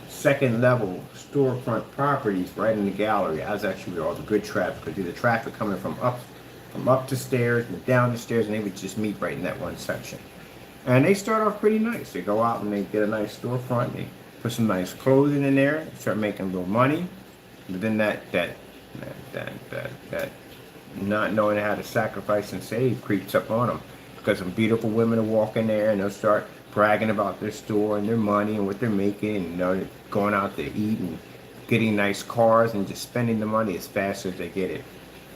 second level storefront properties right in the gallery. I was actually with all the good traffic, because the traffic coming from up the stairs and down the stairs, and they would just meet right in that one section. And they start off pretty nice. They go out and they get a nice storefront. They put some nice clothing in there, start making a little money. But then that not knowing how to sacrifice and save creeps up on them, because some beautiful women will walk in there and they'll start bragging about their store and their money and what they're making, and they're going out to eat and getting nice cars and just spending the money as fast as they get it.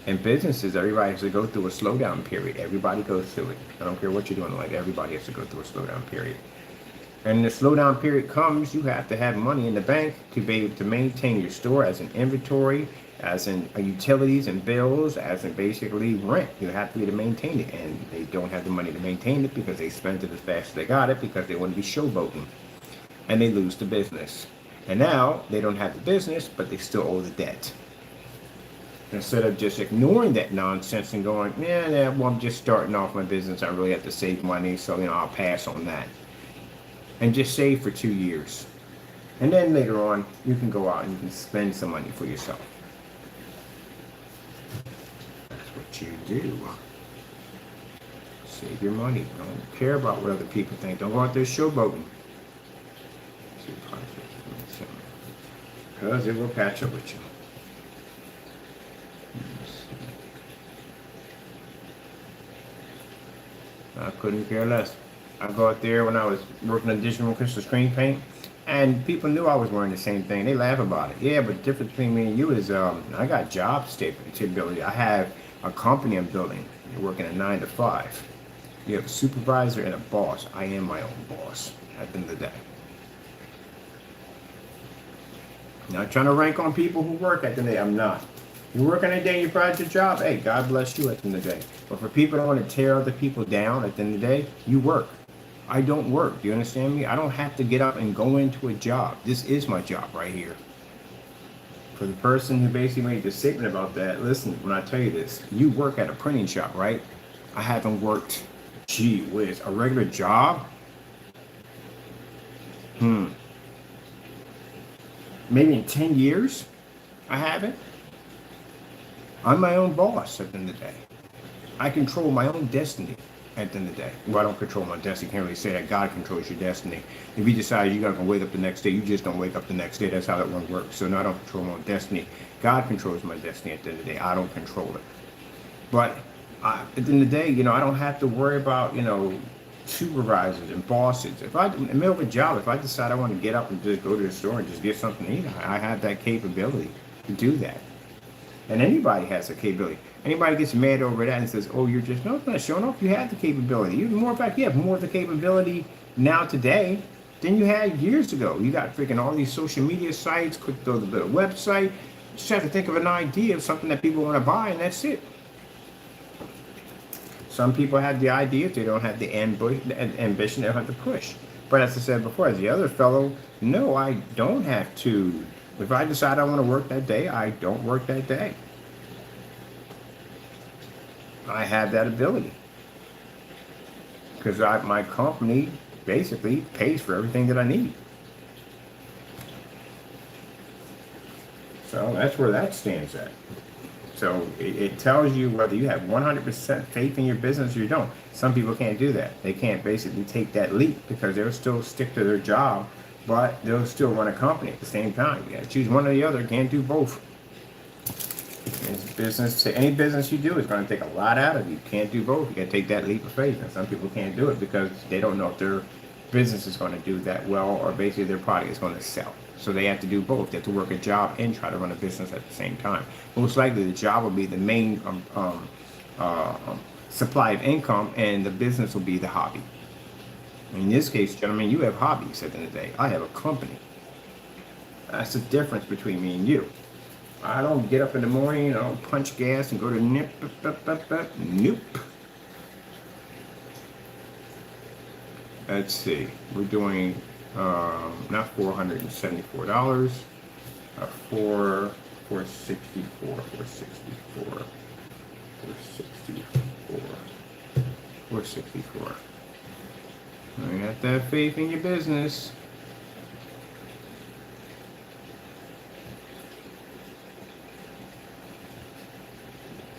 In businesses, everybody has to go through a slowdown period. Everybody goes through it. I don't care what you're doing, like everybody has to go through a slowdown period. And the slowdown period comes, you have to have money in the bank to be able to maintain your store as an inventory, as in utilities and bills, as in basically rent. You have to be to maintain it, and they don't have the money to maintain it because they spent it as fast as they got it because they want to be showboating, and they lose the business. And now they don't have the business, but they still owe the debt. Instead of just ignoring that nonsense and going, yeah, well, I'm just starting off my business. I really have to save money, so I'll pass on that. And just save for 2 years. And then later on, you can go out and you can spend some money for yourself. That's what you do. Save your money. Don't care about what other people think. Don't go out there showboating. Because it will catch up with you. I couldn't care less. I go out there when I was working on digital crystal screen paint, and people knew I was wearing the same thing. They laugh about it. Yeah, but the difference between me and you is I got job stability. I have a company I'm building. You're working a 9 to 5. You have a supervisor and a boss. I am my own boss at the end of the day. Not trying to rank on people who work at the end of the day. I'm not. You work on a day, you pride your job. Hey, God bless you at the end of the day. But for people that want to tear other people down at the end of the day, you work. I don't work. Do you understand me? I don't have to get up and go into a job. This is my job right here. For the person who basically made the statement about that, listen, when I tell you this, you work at a printing shop, right? I haven't worked, gee whiz, a regular job? Maybe in 10 years? I haven't. I'm my own boss at the end of the day. I control my own destiny at the end of the day. Well, I don't control my destiny. Can't really say that. God controls your destiny. If you decide you're going to wake up the next day, you just don't wake up the next day. That's how that one works. So no, I don't control my own destiny. God controls my destiny at the end of the day. I don't control it. But at the end of the day, I don't have to worry about, supervisors and bosses. If I, in the middle of a job, if I decide I want to get up and just go to the store and just get something to eat, I have that capability to do that. And anybody has the capability. Anybody gets mad over that and says, oh, you're just, no, it's not showing off. You have the capability. Even more, in fact, you have more of the capability now today than you had years ago. You got freaking all these social media sites, quick throw the little website. You just have to think of an idea of something that people want to buy, and that's it. Some people have the idea, they don't have the ambition, they don't have to push. But as I said before, as the other fellow, no, I don't have to. If I decide I want to work that day, I don't work that day. I have that ability. Because my company basically pays for everything that I need. So that's where that stands at. So it tells you whether you have 100% faith in your business or you don't. Some people can't do that. They can't basically take that leap because they'll still stick to their job, but they'll still run a company at the same time. You gotta choose one or the other. Can't do both. Any business you do is going to take a lot out of you. You can't do both. You got to take that leap of faith. And some people can't do it because they don't know if their business is going to do that well or basically their product is going to sell. So they have to do both. They have to work a job and try to run a business at the same time. Most likely the job will be the main supply of income and the business will be the hobby. In this case, gentlemen, you have hobbies at the end of the day. I have a company. That's the difference between me and you. I don't get up in the morning, I don't punch gas and go to nip. Nope. Let's see. We're doing not $474, $464, $464. You have to have faith in your business.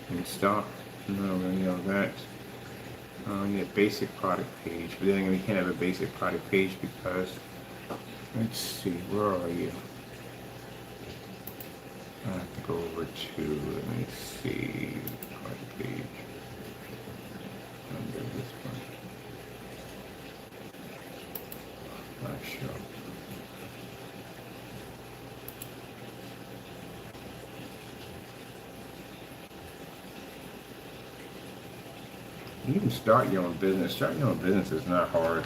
And stop. No, that. You need a basic product page, but then we can't have a basic product page because, let's see, where are you? I have to go over to, let me see, product page. Under this one. Not sure. You can start your own business. Starting your own business is not hard.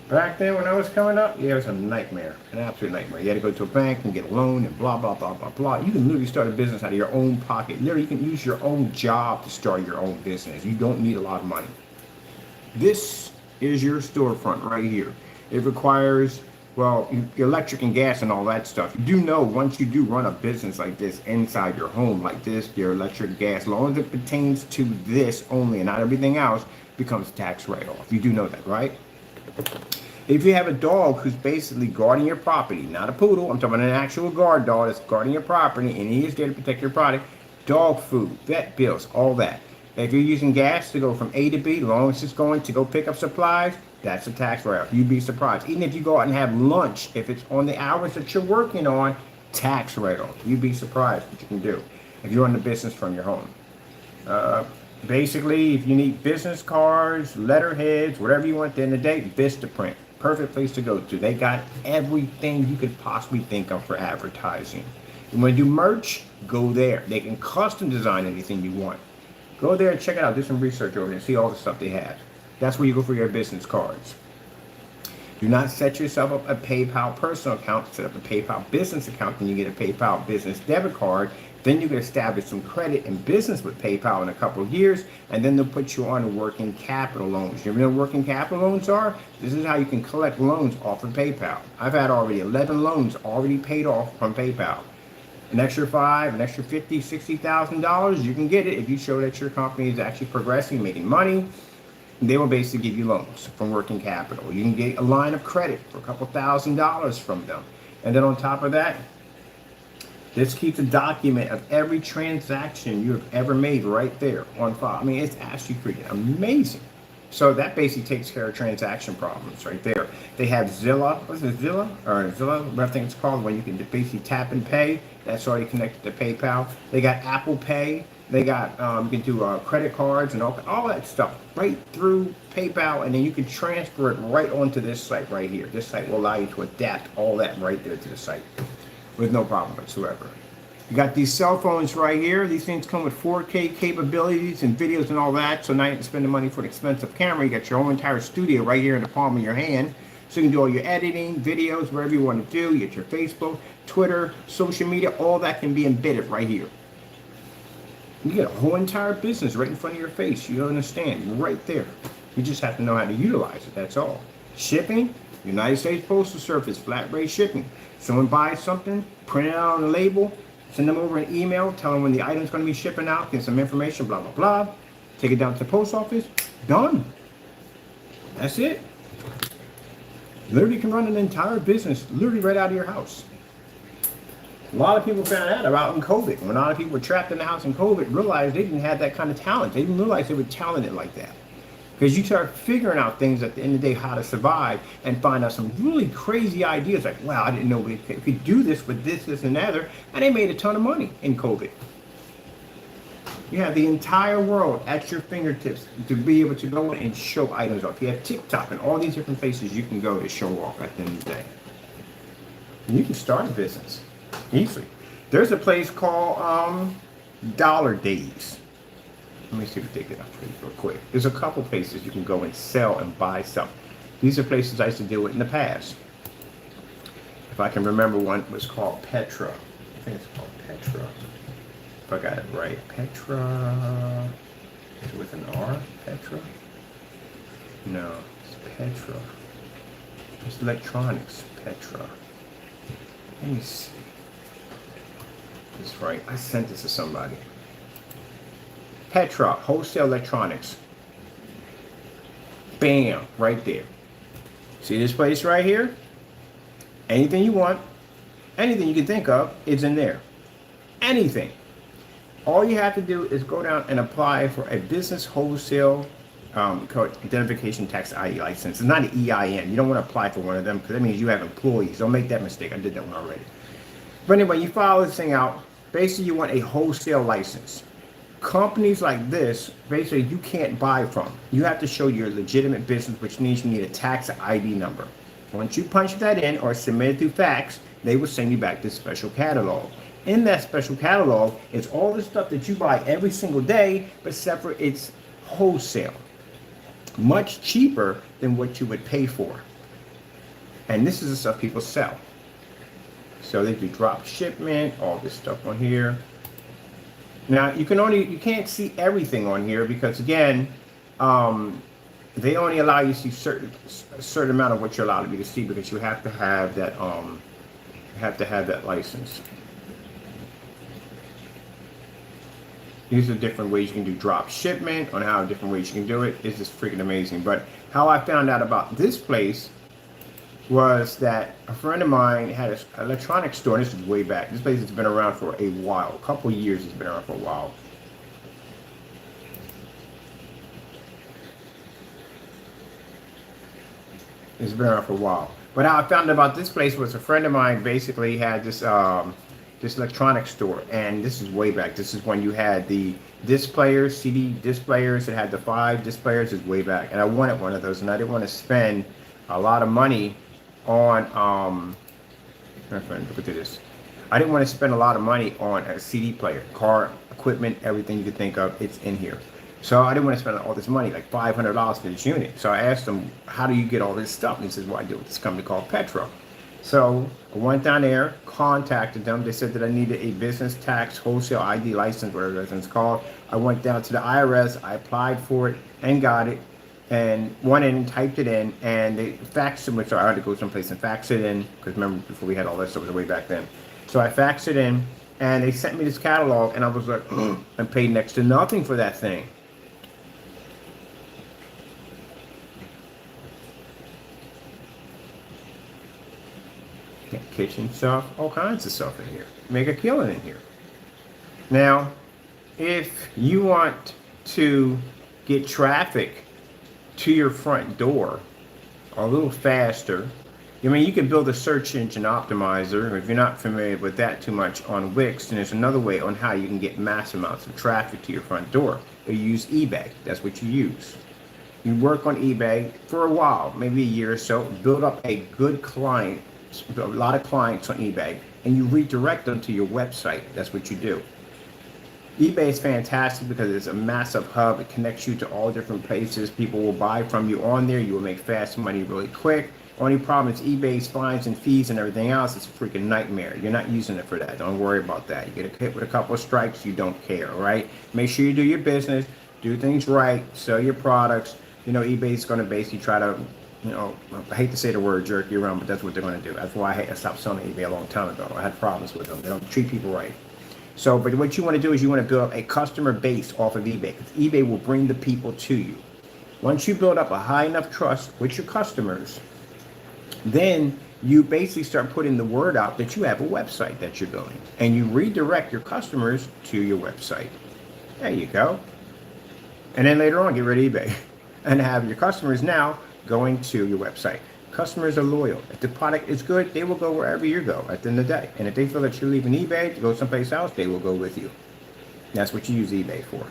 Back then when I was coming up, yeah, it was a nightmare. An absolute nightmare. You had to go to a bank and get a loan and blah, blah, blah, blah, blah. You can literally start a business out of your own pocket. Literally, you can use your own job to start your own business. You don't need a lot of money. This is your storefront right here. It requires, well, electric and gas and all that stuff. You do know once you do run a business like this inside your home like this, your electric, gas, as long as it pertains to this only and not everything else, becomes tax write-off. You do know that, right? If you have a dog who's basically guarding your property, not a poodle, I'm talking about an actual guard dog that's guarding your property and he is there to protect your product, dog food, vet bills, all that. If you're using gas to go from A to B, as long as it's going to go pick up supplies, that's a tax write-off. You'd be surprised. Even if you go out and have lunch, if it's on the hours that you're working on, tax write-off. You'd be surprised what you can do if you're in the business from your home. Basically, if you need business cards, letterheads, whatever you want at the end of the day, Vistaprint. Perfect place to go to. They got everything you could possibly think of for advertising. You want to do merch? Go there. They can custom design anything you want. Go there and check it out. Do some research over there and see all the stuff they have. That's where you go for your business cards. Do not set yourself up a PayPal personal account. Set up a PayPal business account, then you get a PayPal business debit card. Then you can establish some credit and business with PayPal in a couple of years, and then they'll put you on working capital loans. You know what working capital loans are? This is how you can collect loans off of PayPal. I've had already 11 loans already paid off from PayPal. An extra $5, an extra $50,000, $60,000, you can get it if you show that your company is actually progressing, making money. They will basically give you loans from working capital. You can get a line of credit for a couple $1,000s from them. And then on top of that, this keeps a document of every transaction you have ever made right there on file. I mean, it's actually freaking amazing. So that basically takes care of transaction problems right there. They have Zilla, what's it, Zilla? Or Zilla, what I think it's called, when you can basically tap and pay. That's already connected to PayPal. They got Apple Pay. They got, you can do credit cards and all that stuff right through PayPal, and then you can transfer it right onto this site right here. This site will allow you to adapt all that right there to the site with no problem whatsoever. You got these cell phones right here. These things come with 4K capabilities and videos and all that. So now you can spend the money for an expensive camera. You got your own entire studio right here in the palm of your hand. So you can do all your editing, videos, whatever you want to do. You get your Facebook, Twitter, social media, all that can be embedded right here. You get a whole entire business right in front of your face. You understand, right there. You just have to know how to utilize it, that's all. Shipping, United States Postal Service, flat rate shipping. Someone buys something, print it out on a label, send them over an email, tell them when the item's going to be shipping out, get some information, blah, blah, blah. Take it down to the post office, done. That's it. Literally can run an entire business literally right out of your house. A lot of people found out about in COVID. When a lot of people were trapped in the house in COVID, realized they didn't have that kind of talent. They didn't realize they were talented like that. Because you start figuring out things at the end of the day, how to survive, and find out some really crazy ideas like, wow, I didn't know we could do this with this, this, and that, and they made a ton of money in COVID. You have the entire world at your fingertips to be able to go in and show items off. You have TikTok and all these different places you can go to show off at the end of the day. And you can start a business easily. There's a place called Dollar Days. Let me see if they get up for you real quick. There's a couple places you can go and sell and buy stuff. These are places I used to deal with in the past. If I can remember, one was called Petra. I think it's called Petra. If I got it right. Petra. Is it with an R? Petra? No, it's Petra. It's electronics. Petra. Let me see. That's right. I sent this to somebody. Petra, wholesale electronics. Bam, right there. See this place right here? Anything you want, anything you can think of is in there. Anything. All you have to do is go down and apply for a business wholesale code identification tax ID license. It's not an EIN. You don't want to apply for one of them because that means you have employees. Don't make that mistake. I did that one already. But anyway, you file this thing out. Basically, you want a wholesale license. Companies like this, basically, you can't buy from. You have to show your legitimate business, which means you need a tax ID number. Once you punch that in or submit it through fax, they will send you back this special catalog. In that special catalog is all the stuff that you buy every single day, but separate, it's wholesale. Much cheaper than what you would pay for. And this is the stuff people sell. So they do drop shipment, all this stuff on here. Now you can't see everything on here because again, they only allow you to see a certain amount of what you're allowed to be to see because you have to have that license. These are different ways you can do drop shipment, on how different ways you can do it. It's just freaking amazing. But how I found out about this place was that a friend of mine had an electronics store, and this is way back. This place has been around for a while, a couple of years it's been around for a while. It's been around for a while. But how I found out about this place was a friend of mine basically had this this electronics store, and this is way back. This is when you had the disc players, CD disc players. It had the 5 disc players. Is way back, and I wanted one of those, and I didn't want to spend a lot of money on my friend, look at this. I didn't want to spend a lot of money on a CD player, car, equipment, everything you could think of. It's in here. So I didn't want to spend all this money, like $500 for this unit. So I asked him, how do you get all this stuff? And he says, well, I do with this company called Petra. So I went down there, contacted them. They said that I needed a business tax wholesale ID license, whatever it's called. I went down to the IRS, I applied for it and got it, and went in and typed it in, and they faxed it, which I had to go someplace and fax it in, because remember, before we had all that stuff, it was way back then. So I faxed it in, and they sent me this catalog, and I was like, I paid next to nothing for that thing. Kitchen stuff, all kinds of stuff in here. Make a killing in here. Now, if you want to get traffic to your front door a little faster, I mean, you can build a search engine optimizer. If you're not familiar with that too much on Wix, then there's another way on how you can get mass amounts of traffic to your front door. You use eBay. That's what you use. You work on eBay for a while, maybe a year or so, build up a good client, a lot of clients on eBay, and you redirect them to your website. That's what you do. eBay is fantastic because it's a massive hub. It connects you to all different places. People will buy from you on there. You will make fast money really quick. Only problem is eBay's fines and fees and everything else. It's a freaking nightmare. You're not using it for that. Don't worry about that. You get hit with a couple of strikes, you don't care, all right? Make sure you do your business, do things right, sell your products. You know, eBay's going to basically try to, you know, I hate to say the word jerk you around, but that's what they're going to do. That's why I stopped selling eBay a long time ago. I had problems with them. They don't treat people right. So, but what you want to do is you want to build a customer base off of eBay, because eBay will bring the people to you. Once you build up a high enough trust with your customers, then you basically start putting the word out that you have a website that you're building, and you redirect your customers to your website. There you go. And then later on, get rid of eBay and have your customers now going to your website. Customers are loyal. If the product is good, they will go wherever you go at the end of the day. And if they feel that you're leaving eBay to go someplace else, they will go with you. That's what you use eBay for.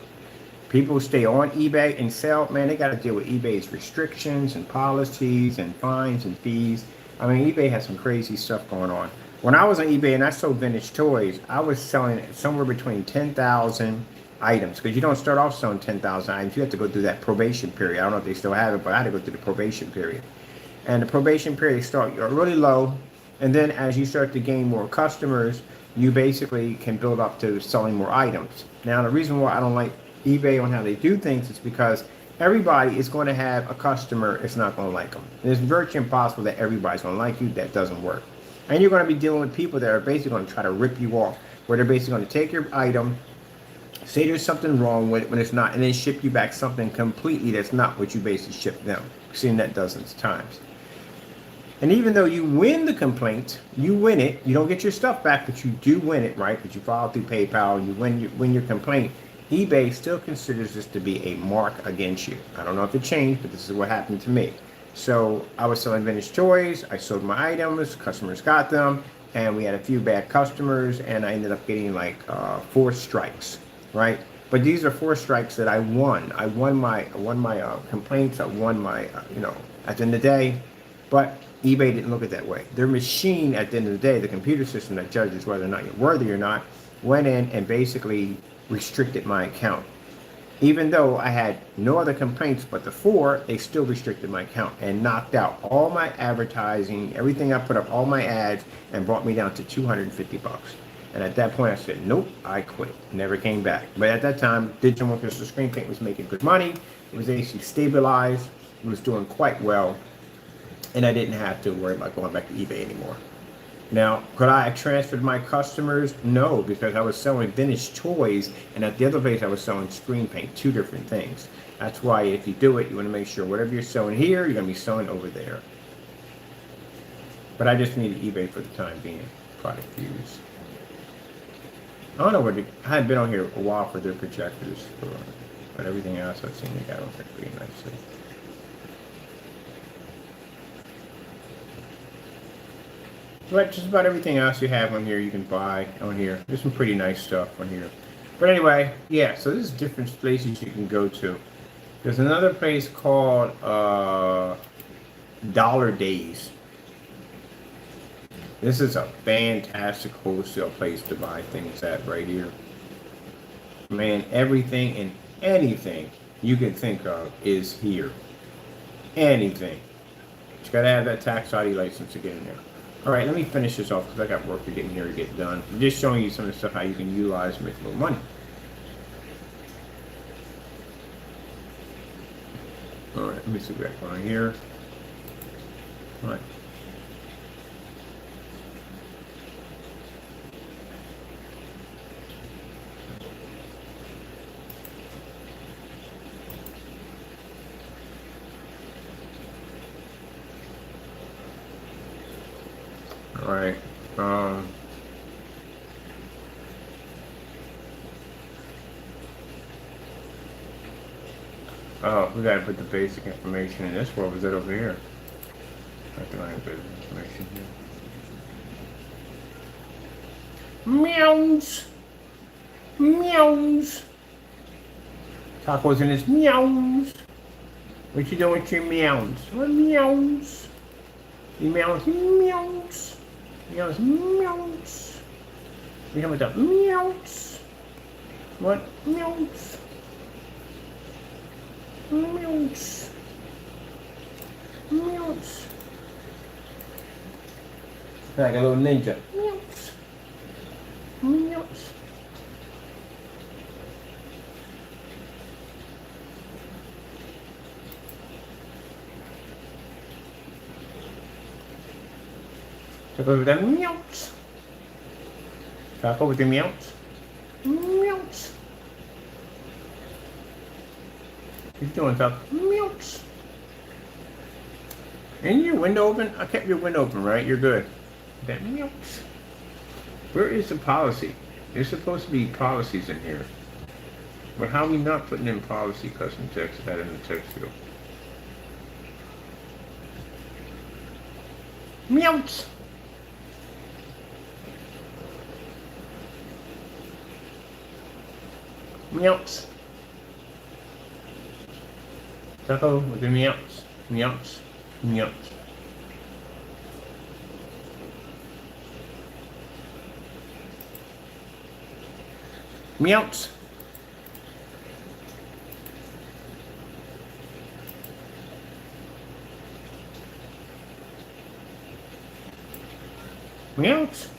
People who stay on eBay and sell, man, they got to deal with eBay's restrictions and policies and fines and fees. I mean, eBay has some crazy stuff going on. When I was on eBay and I sold vintage toys, I was selling somewhere between 10,000 items, because you don't start off selling 10,000 items. You have to go through that probation period. I don't know if they still have it, but I had to go through the probation period. And the probation period, they start really low, and then as you start to gain more customers, you basically can build up to selling more items. Now, the reason why I don't like eBay on how they do things is because everybody is going to have a customer it's not going to like them. It's virtually impossible that everybody's going to like you. That doesn't work. And you're going to be dealing with people that are basically going to try to rip you off, where they're basically going to take your item, say there's something wrong with it when it's not, and then ship you back something completely that's not what you basically shipped them. I've seen that dozens of times. And even though you win the complaint, you win it, you don't get your stuff back, but you do win it, right? Because you filed through PayPal, you win your complaint. eBay still considers this to be a mark against you. I don't know if it changed, but this is what happened to me. So I was selling vintage toys, I sold my items, customers got them, and we had a few bad customers, and I ended up getting like 4 strikes, right? But these are 4 strikes that I won. I won my complaints, I won my, at the end of the day, but eBay didn't look at it that way. Their machine, at the end of the day, the computer system that judges whether or not you're worthy or not, went in and basically restricted my account. Even though I had no other complaints but the 4, they still restricted my account and knocked out all my advertising, everything I put up, all my ads, and brought me down to $250. And at that point I said, nope, I quit. Never came back. But at that time, Digital Crystal Screen Paint was making good money. It was actually stabilized. It was doing quite well. And I didn't have to worry about going back to eBay anymore. Now, could I have transferred my customers? No, because I was selling vintage toys, and at the other place I was selling screen paint, 2 different things. That's why if you do it, you want to make sure whatever you're selling here, you're going to be selling over there. But I just needed eBay for the time being, product views. I don't know what I had been on here a while for their projectors, but everything else I've seen they got on there pretty nicely. But just about everything else you have on here, you can buy on here. There's some pretty nice stuff on here. But anyway, yeah, so there's different places you can go to. There's another place called Dollar Days. This is a fantastic wholesale place to buy things at right here. Man, everything and anything you can think of is here. Anything. You gotta have that tax ID license to get in there. All right, let me finish this off because I got work to get in here to get done. I'm just showing you some of the stuff how you can utilize and make a little money. All right, let me see what we got going on here. All right. All right. Oh, we gotta put the basic information in this. What was it over here? I have to find the basic information here. Meows. Meows. Taco's in his meows. What you doing with your meows? What meows? You meows, meows. Meows, meows. We have the meows. What? Meows. Meows. Meows. Like a little ninja. Meows. Meows. Taco with the meows. Taco with the meows. Meows. What you doing, Taco? Meows. Ain't your window open? I kept your window open, right? You're good. That meows. Where is the policy? There's supposed to be policies in here. But how are we not putting in policy custom text that in the text field? Meows. Meows. Taco with the meows. Meows. Meows. Meows. Meows.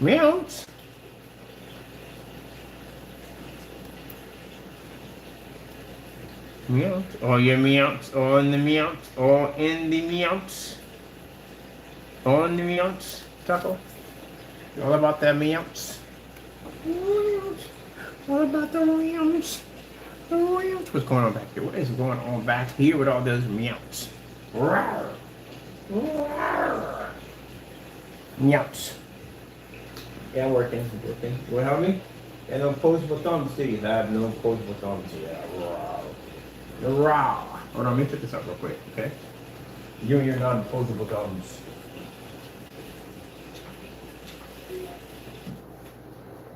Meows. Meows. All your meows. All in the meows. All in the meows. All in the meows. Taco. All about that meows. Meows. All about the meows. The meows. What's going on back here? What is going on back here with all those meows? Rawr. Rawr. Meows. Yeah, I'm working. I'm working. You want to help me? Yeah, no opposable thumbs, do you? I have no opposable thumbs. Yeah, raw. Raw. Hold on, let me pick this up real quick, okay? You and your non-opposable thumbs.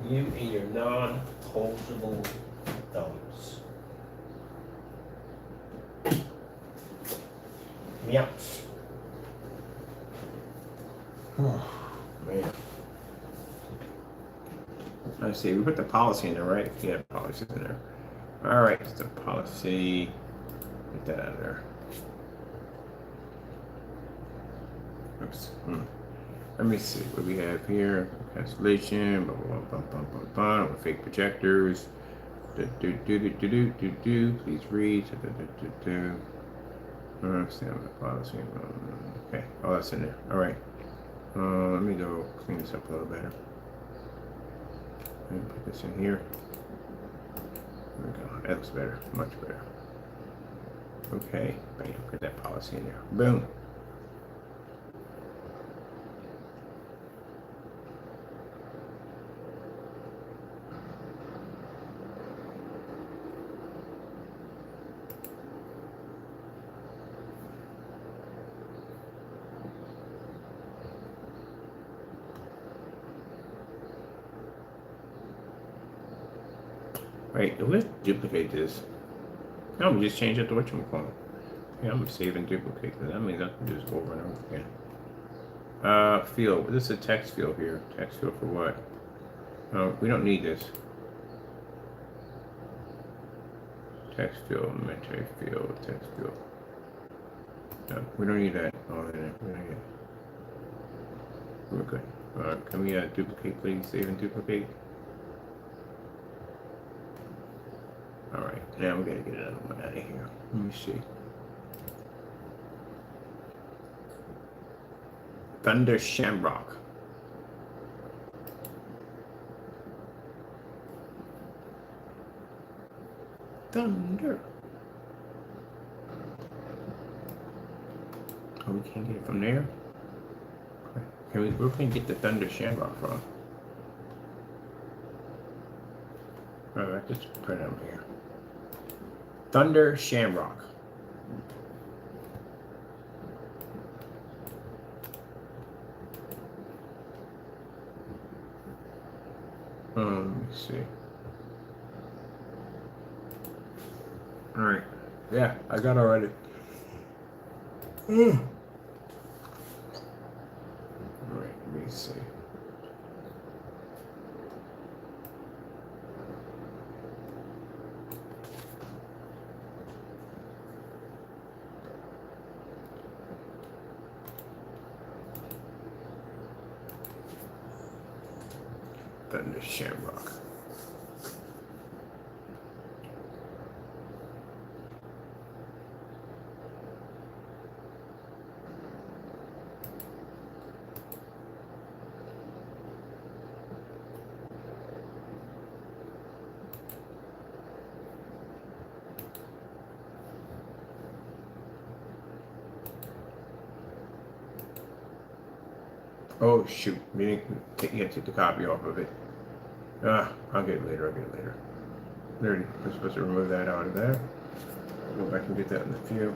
You and your non-opposable thumbs. Meows. Oh, man. Let's see, we put the policy in there, right? Yeah, policy's in there. All right, it's the policy. Get that out of there. Oops. Let me see what we have here. Cancellation, blah, blah, blah, blah, blah, blah, with fake projectors. Please read. Stand with the policy. Okay, all that's in there. All right. Let me go clean this up a little better. Let me put this in here. There we go. That looks better. Much better. Okay. Bam. Put that policy in there. Boom. Right, let's duplicate this. No, we just change it to what you call it. Yeah, I'm gonna save and duplicate because that means I can do this over and over again. Field. This is a text field here. Text field for what? We don't need this. Text field, military field, text field. No, we don't need that. Oh, we don't need it. We're good. Can we duplicate, please? Save and duplicate. All right, now we gotta get another one out of here. Let me see. Thunder Shamrock. Thunder. Oh, we can't get it from there? Where can we get the Thunder Shamrock from? Alright, just put it over here. Thunder Shamrock. Let me see. Alright. Yeah, I got it already. Alright, let me see. Thunder Shamrock. Oh shoot, we didn't take the copy off of it. I'll get it later, There, we're supposed to remove that out of there. Go back and get that in the view.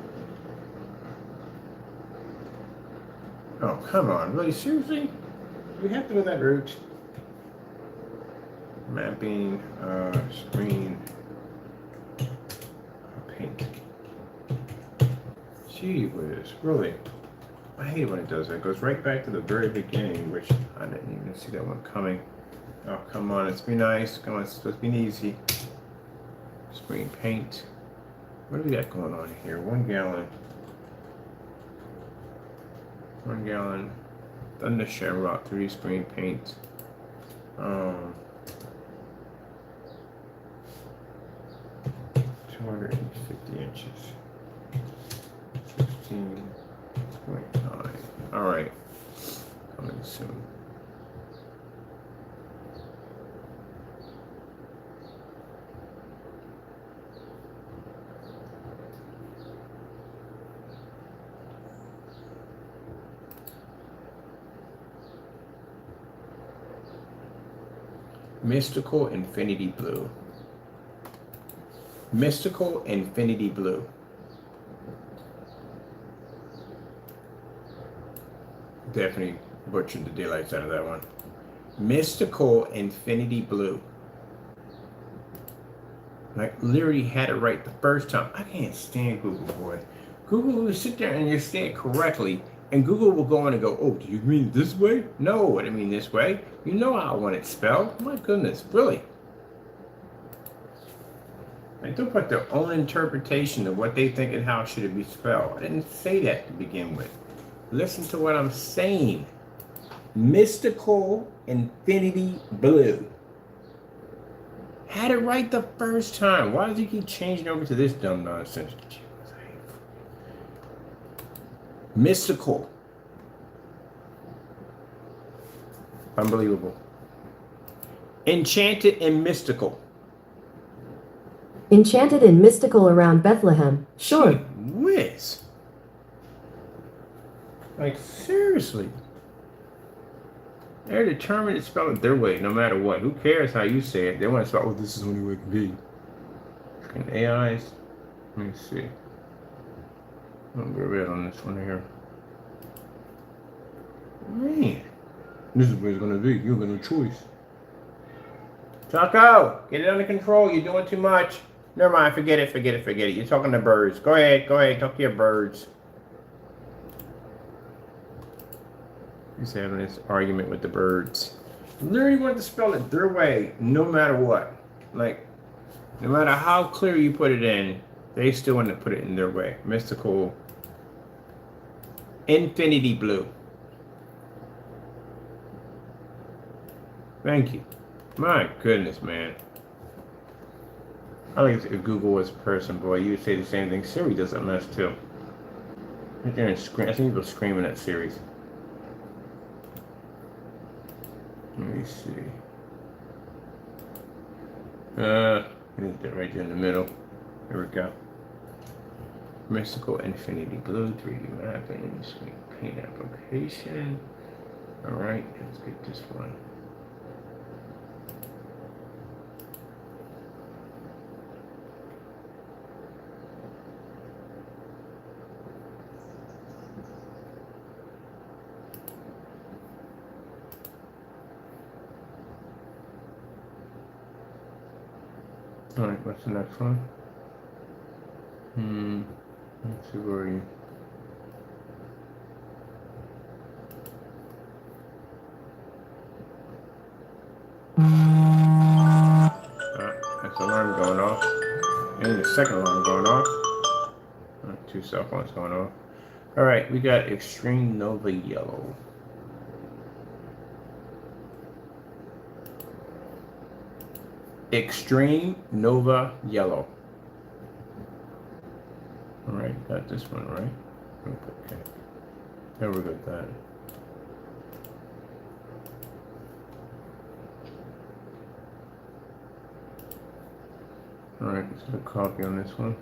Oh, come on, really, seriously? We have to know that route. Mapping, screen, paint. Gee whiz, really? I hate when it does that. It goes right back to the very beginning, which I didn't even see that one coming. Oh, come on, let's be nice. Come on, it's supposed to be easy. Screen paint. What do we got going on here? 1 gallon. 1 gallon. Thunder Shamrock 3D screen paint. 250 inches. 16.9. All right. Coming soon. Mystical Infinity Blue. Mystical Infinity Blue. Definitely butchered the daylights out of that one. Mystical Infinity Blue. Like, literally had it right the first time. I can't stand Google, boy. Google will sit there and you say it correctly, and Google will go in and go, oh, do you mean this way? No, I didn't mean this way. You know how I want it spelled. My goodness, really. Like, they'll put their own interpretation of what they think and how should it be spelled. I didn't say that to begin with. Listen to what I'm saying. Mystical Infinity Blue. Had it right the first time. Why does he keep changing over to this dumb nonsense? Mystical. Unbelievable. Enchanted and mystical. Enchanted and mystical around Bethlehem. Sure. Gee whiz. Like, seriously. They're determined to spell it their way, no matter what. Who cares how you say it? They want to spell, oh, this is the only way it can be. And AIs, let me see. I'm going to read on this one here. Man, this is where it's going to be. You have no choice. Taco, get it under control. You're doing too much. Never mind, forget it. You're talking to birds. Go ahead, talk to your birds. He's having this argument with the birds. Literally want to spell it their way, no matter what. Like, no matter how clear you put it in, they still want to put it in their way. Mystical Infinity blue. Thank you. My goodness, man. I like if Google was a person, boy, you would say the same thing. Siri does that mess too. Right there and scream. I think people screaming at Siri. Let me see. Right there in the middle. There we go. Mystical Infinity Blue 3D mapping. Sweet paint application. Alright, let's get this one. Alright, what's the next one? Let's see where you. That's alarm going off. And the second alarm going off. Two cell phones going off. Alright, we got Extreme Nova Yellow. Extreme Nova Yellow. Alright, got this one right. Okay. There we go, that. Alright, let's do a copy on this one.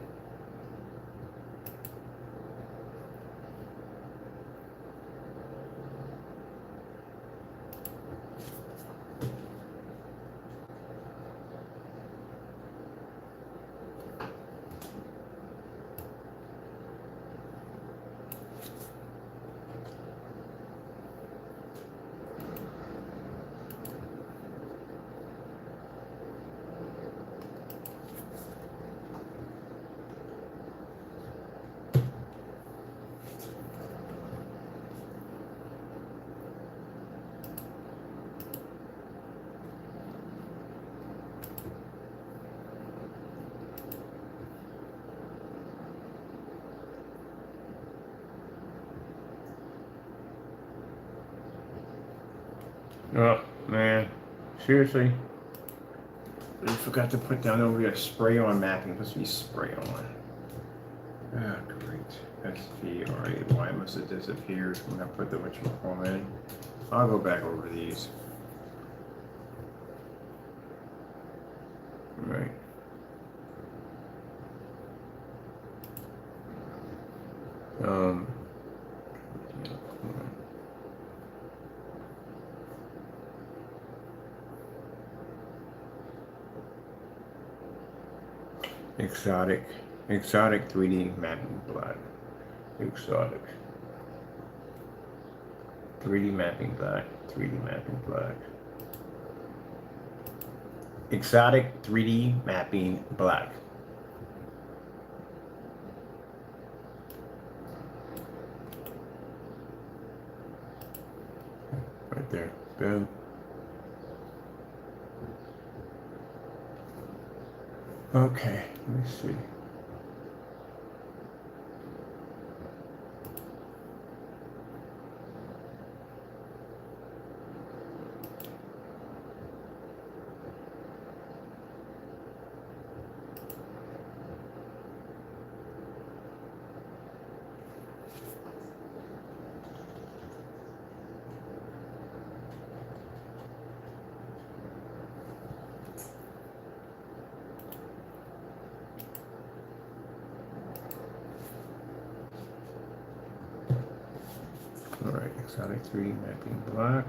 Oh, man. Seriously? I forgot to put down over here spray on mapping. It must be spray on. Ah, great. SVRA. Why must it disappear when I put the whatchamacallit in? I'll go back over these. Right. Exotic 3D mapping black. Exotic 3D mapping black. 3D mapping black. Exotic 3D mapping black. Right there. Boom. Okay, let me see. Alright, exotic 3D mapping black.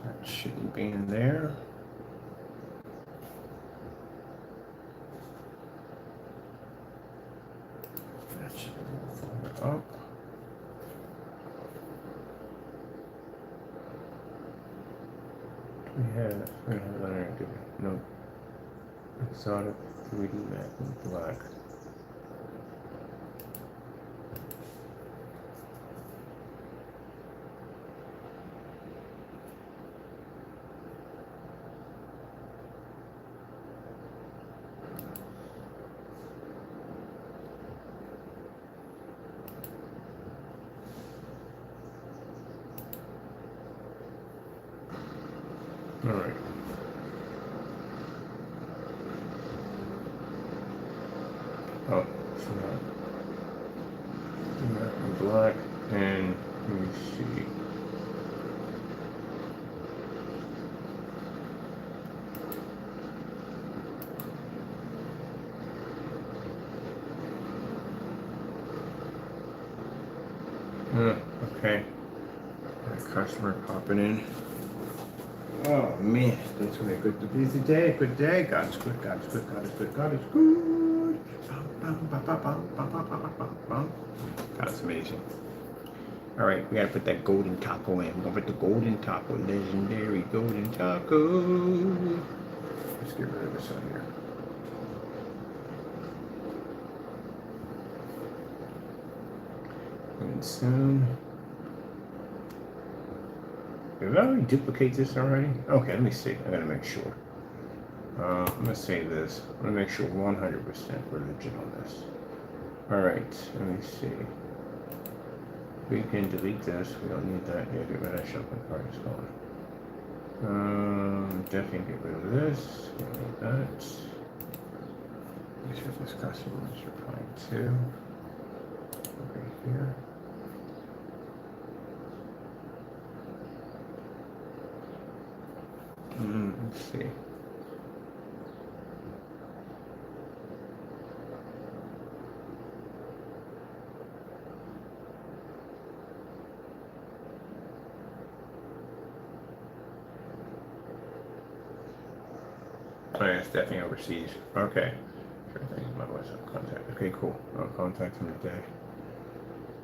That shouldn't be in there. That should be further up. We have that. No. Exotic 3D mapping black. All right. Oh, it's not black. And let me see. Okay. Got a customer popping in. Oh man, that's been a good busy day. Good day. God is good. God is good. God is good. God is good. God is amazing. All right, we gotta put that golden taco in. We're gonna put the golden taco, legendary golden taco. Let's get rid of this on here. And soon. Did I already duplicate this already? Okay, let me see. I gotta make sure. I'm gonna say this. I'm gonna make sure 100% religion on this. All right, let me see. We can delete this. We don't need that. Yeah, get rid of that shopping cart. It's gone. Definitely get rid of this. We don't need that. Make sure this customer is replying to. Over here. Let's see. Oh, yeah, it's definitely overseas. Okay. Sure thing. My WhatsApp contact. Okay, cool. I'll contact him today.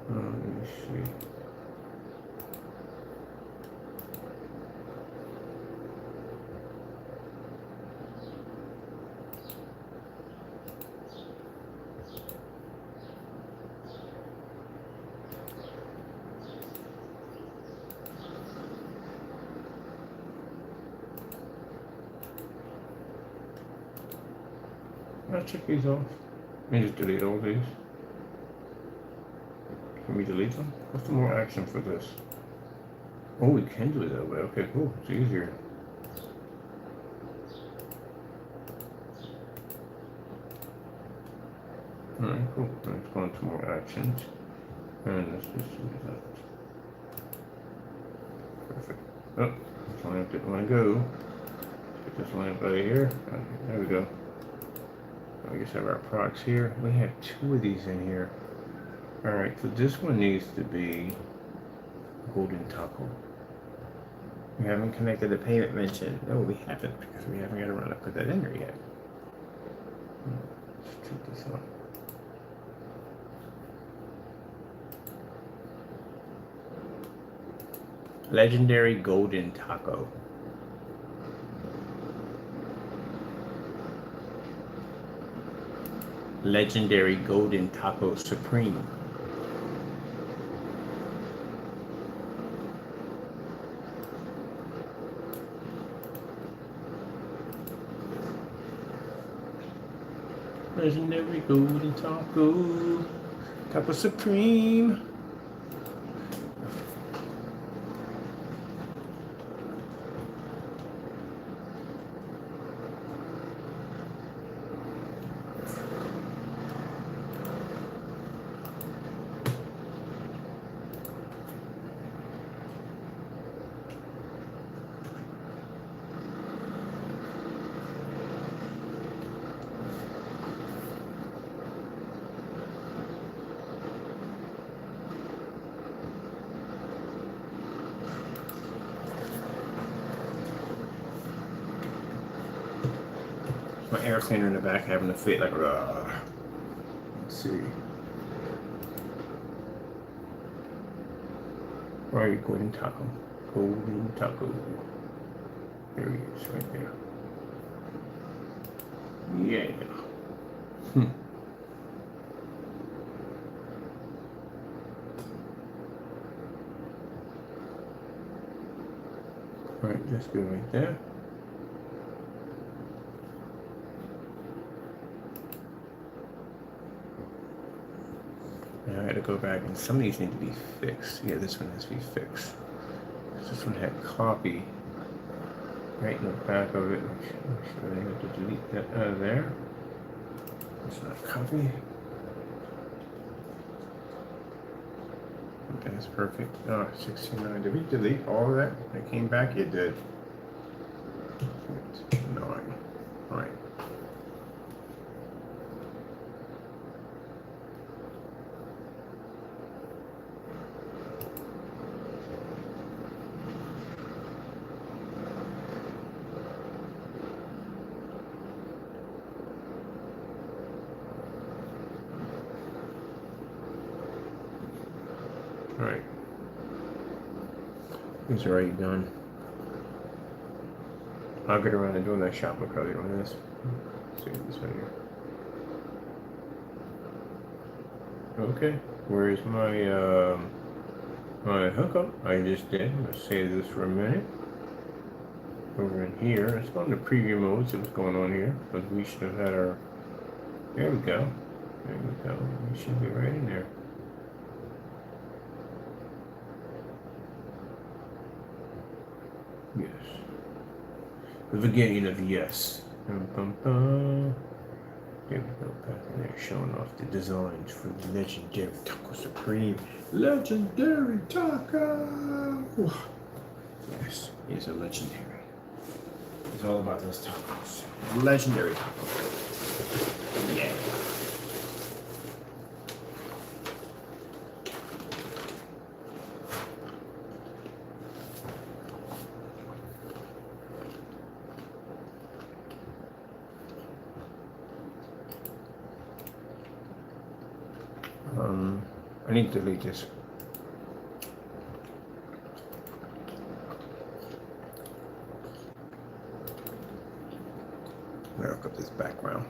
Let me see. I'll check these off. Let me just delete all these. Can we delete them? What's the more action for this? Oh, we can do it that way. Okay, cool. It's easier. Alright, cool. Let's go into more actions. And let's just do that. Perfect. Oh, this lamp didn't want to go. Get this lamp out of here. Okay, there we go. We just have our products here. We have 2 of these in here. Alright, so this one needs to be golden taco. We haven't connected the payment mention. No, we haven't, because we haven't got around to put that in there yet. Let's check this out. Legendary golden taco. Legendary golden taco supreme. Legendary golden taco. Taco supreme. My air cleaner in the back having a fit like, let's see. Where are you, golden taco? Golden taco. There he is, right there. Yeah. All right, that's good right there. Now I had to go back, and some of these need to be fixed. Yeah, this one has to be fixed. This one had copy. right in the back of it. So I have to delete that out of there. It's not copy. That's perfect. 69. Did we delete all of that? It came back? It did. 9. All right. All right. These are already done. I'll get around to doing that shop McCully on this. See this right here. Okay. Where's my my hookup? I just did. Let's save this for a minute. Over in here. Let's go into preview mode, see what's going on here. Because we should have had our. There we go. There we go. We should be right in there. Yes. The beginning of yes. Bum, bum, bum. There we go, back in there, showing off the designs for the legendary Taco Supreme. Legendary Taco! Yes, he's a legendary. It's all about those tacos. Legendary tacos. Yeah. I need to delete this. Look up this background.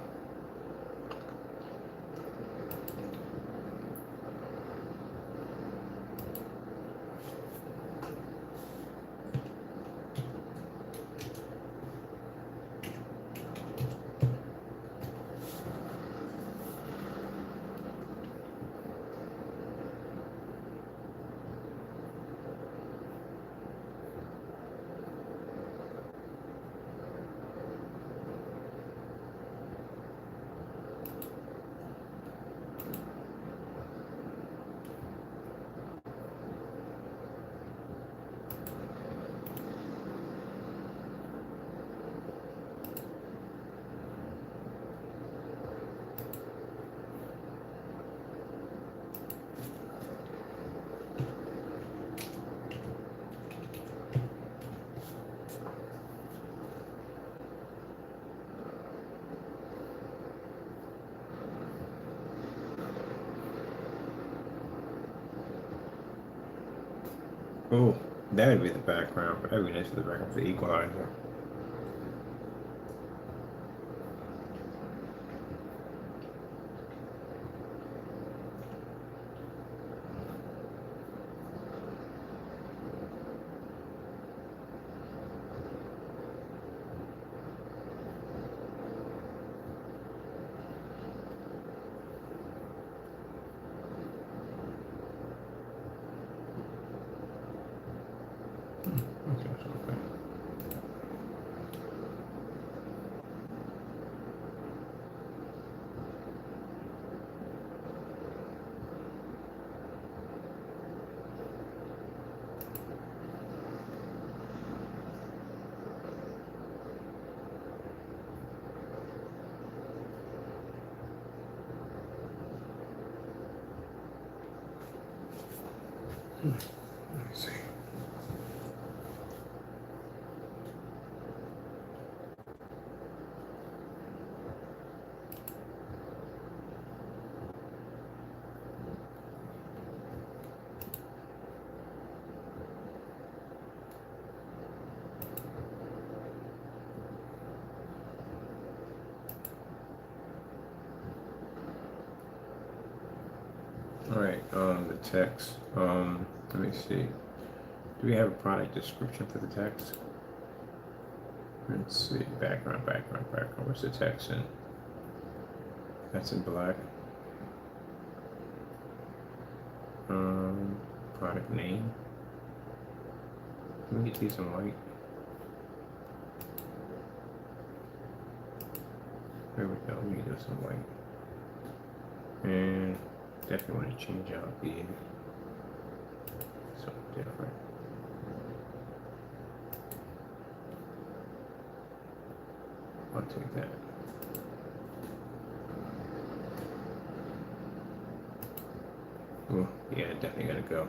Oh, that would be the background, but that would be nice for the background for the equalizer. Okay, so okay. Let's see. All right, the text. Let me see. Do we have a product description for the text? Let's see. Background. What's the text in? That's in black. Product name. Let me get these in white. There we go. We do some white. And definitely want to change out the something different. I'll take that. Oh, yeah, definitely gotta go.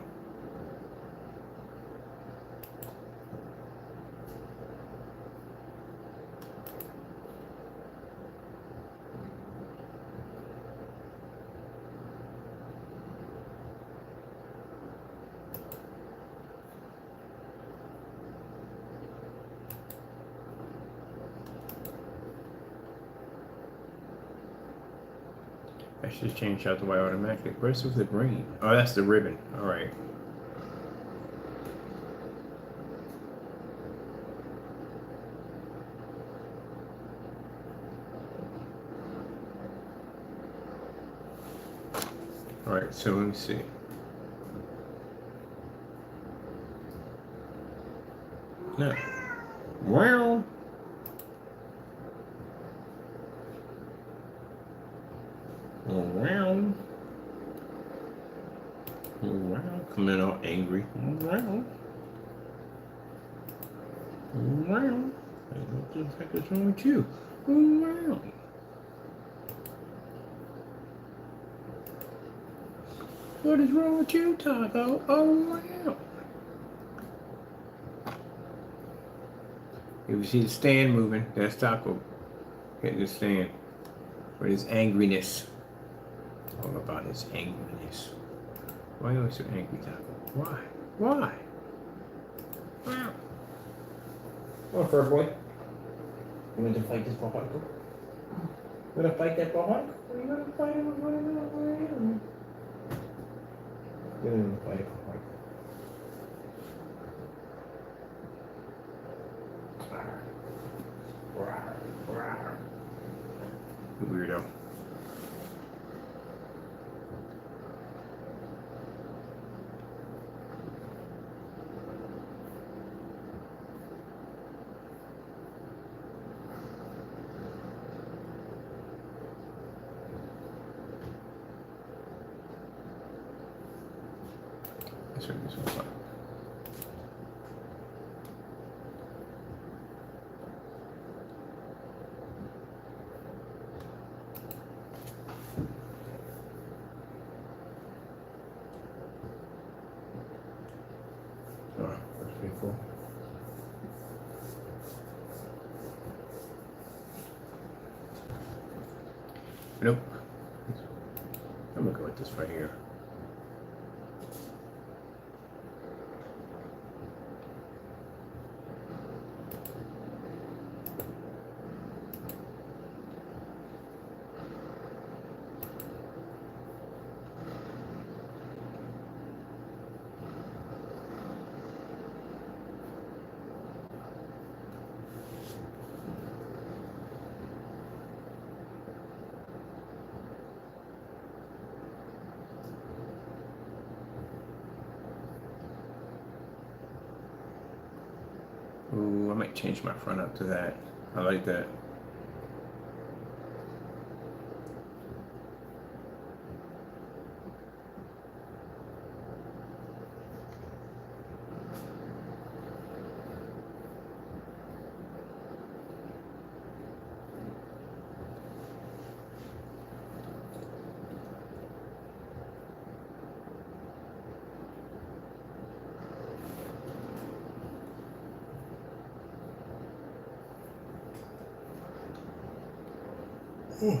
I should change out the white automatically. Where's with the green? Oh, that's the ribbon. All right. All right, so let me see. No. Well. Wow. Wow. Coming out angry. Wow. Wow. What the heck is wrong with you? Wow. What is wrong with you, Taco? Oh, wow. If you see the stand moving, that's Taco hitting the stand with his angriness. All about his angriness. Why are you always so angry, Taco? Why? Why? Wow. Come on, fur boy. You want to fight this Pohanko? You want to fight that Pohanko? You want to fight him? You want to fight Pohanko? Weirdo. Let's try this one. Oh, that's pretty cool. Nope. I'm gonna go with this right here. Ooh, I might change my front up to that. I like that. Ooh.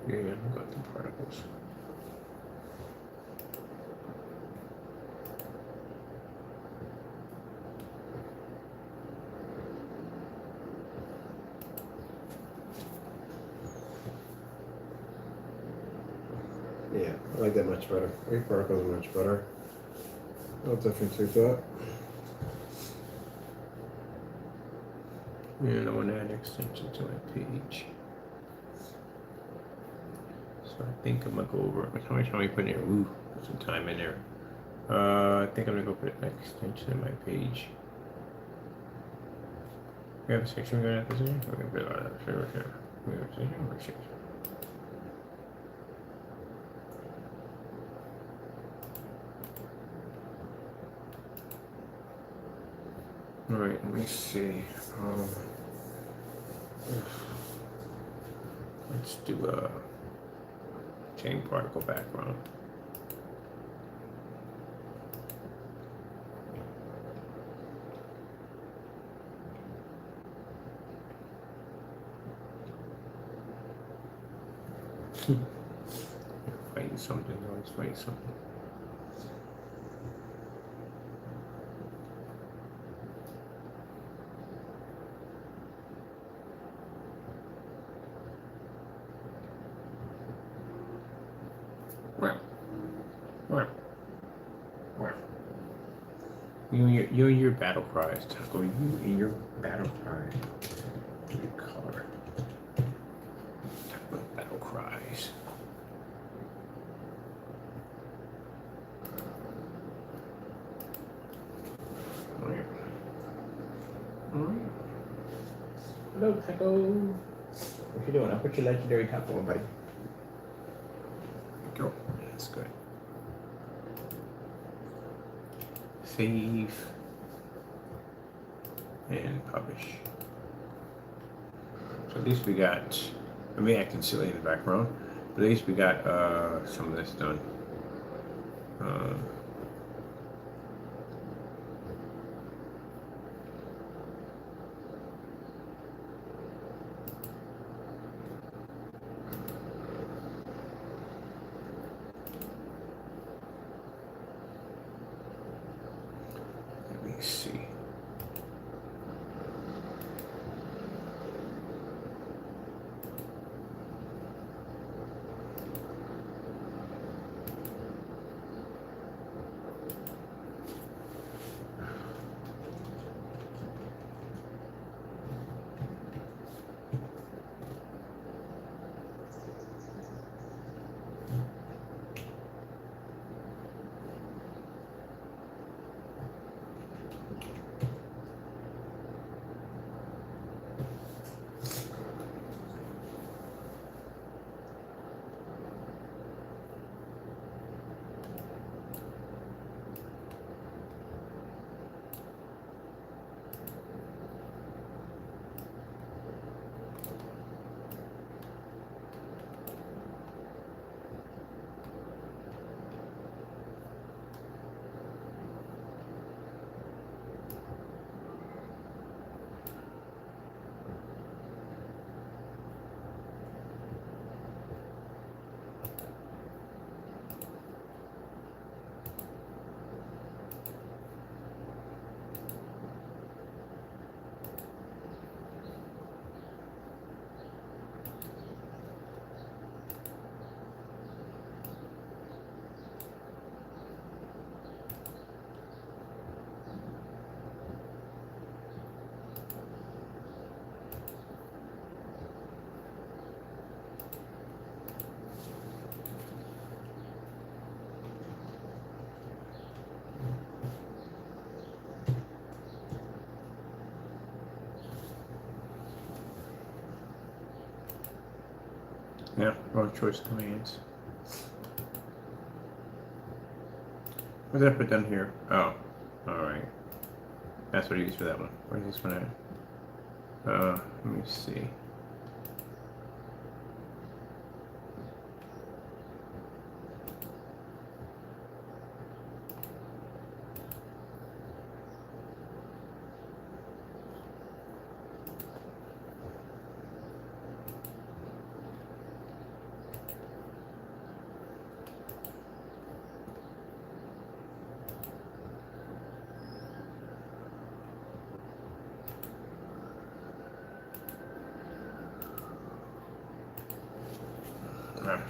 Yeah, I've got the particles. like that much better. 8 particles are much better. I'll definitely take that. And I want to add extension to my page. So I think I'm gonna go over how much time we put in there. Ooh, put some time in there. I think I'm gonna go put an extension in my page. We have a section we're gonna have to say. We're gonna put a lot of that. We have a section or a section. All right, let me see. Let's do a chain particle background. Fighting something, always fighting something. You and your battle cries, Taco. You and your battle cries. Your color. Taco battle cries. Hello, Taco. What you doing? I'll put your legendary taco on, buddy. Go. That's good. Save and publish. So at least we got, I may acting silly in the background, but at least we got some of this done. Let me see. Yeah, wrong choice commands. What did I put down here? Oh, alright. That's what I used for that one. Where's this one at? Let me see.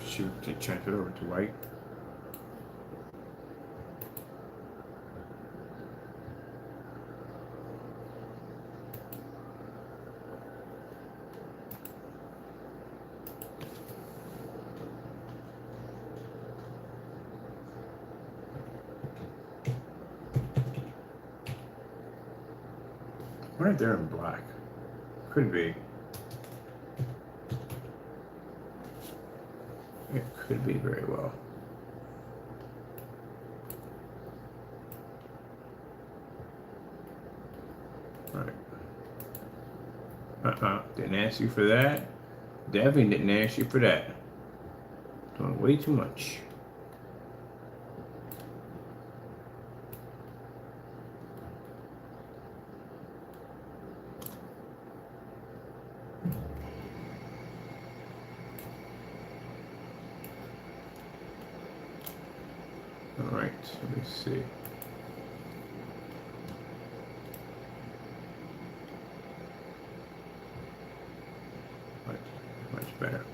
Shoot, to transfer it over to white. What if they're in black? Could be. It could be very well. Alright. Didn't ask you for that. Definitely didn't ask you for that. Doing way too much. Alright, let me see. Much better.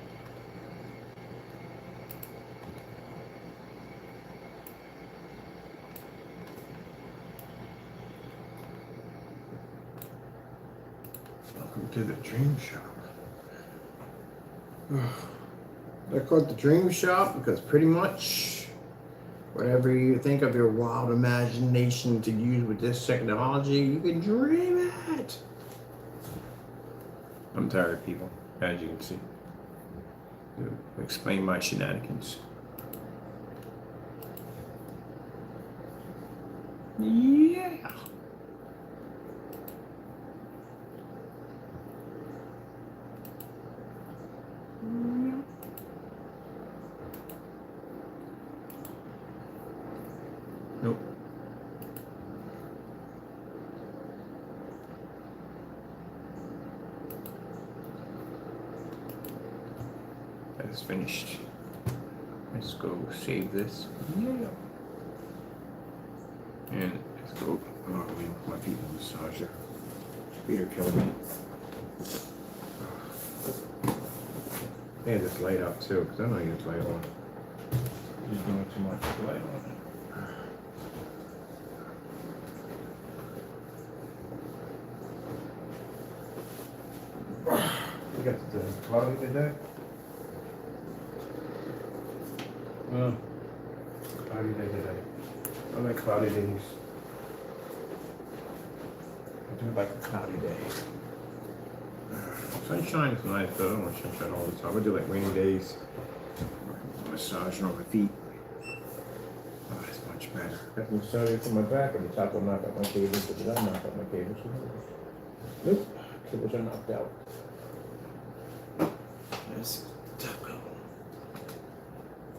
Welcome to the Dream Shop. They're called the Dream Shop because pretty much whatever you think of your wild imagination to use with this technology, you can dream it. I'm tired of people, as you can see. Explain my shenanigans. Yeah. Nope. That's finished. Let's go save this. Yeah. And let's go. Oh, wait, my feet in the massager. Feet are killing me. They had this light out too, because I don't use light on. You're doing too much light on You got the cloudy today? Cloudy day today. I like cloudy days. I do like a cloudy day. Sunshine is nice, but I don't want sunshine all the time. I do like rainy days. Massaging on my feet. Oh, that's much better. Got some cellular for my back, and the top will knock out my cables, but did I knock out my cables? Nope, cables are knocked out. Let's go.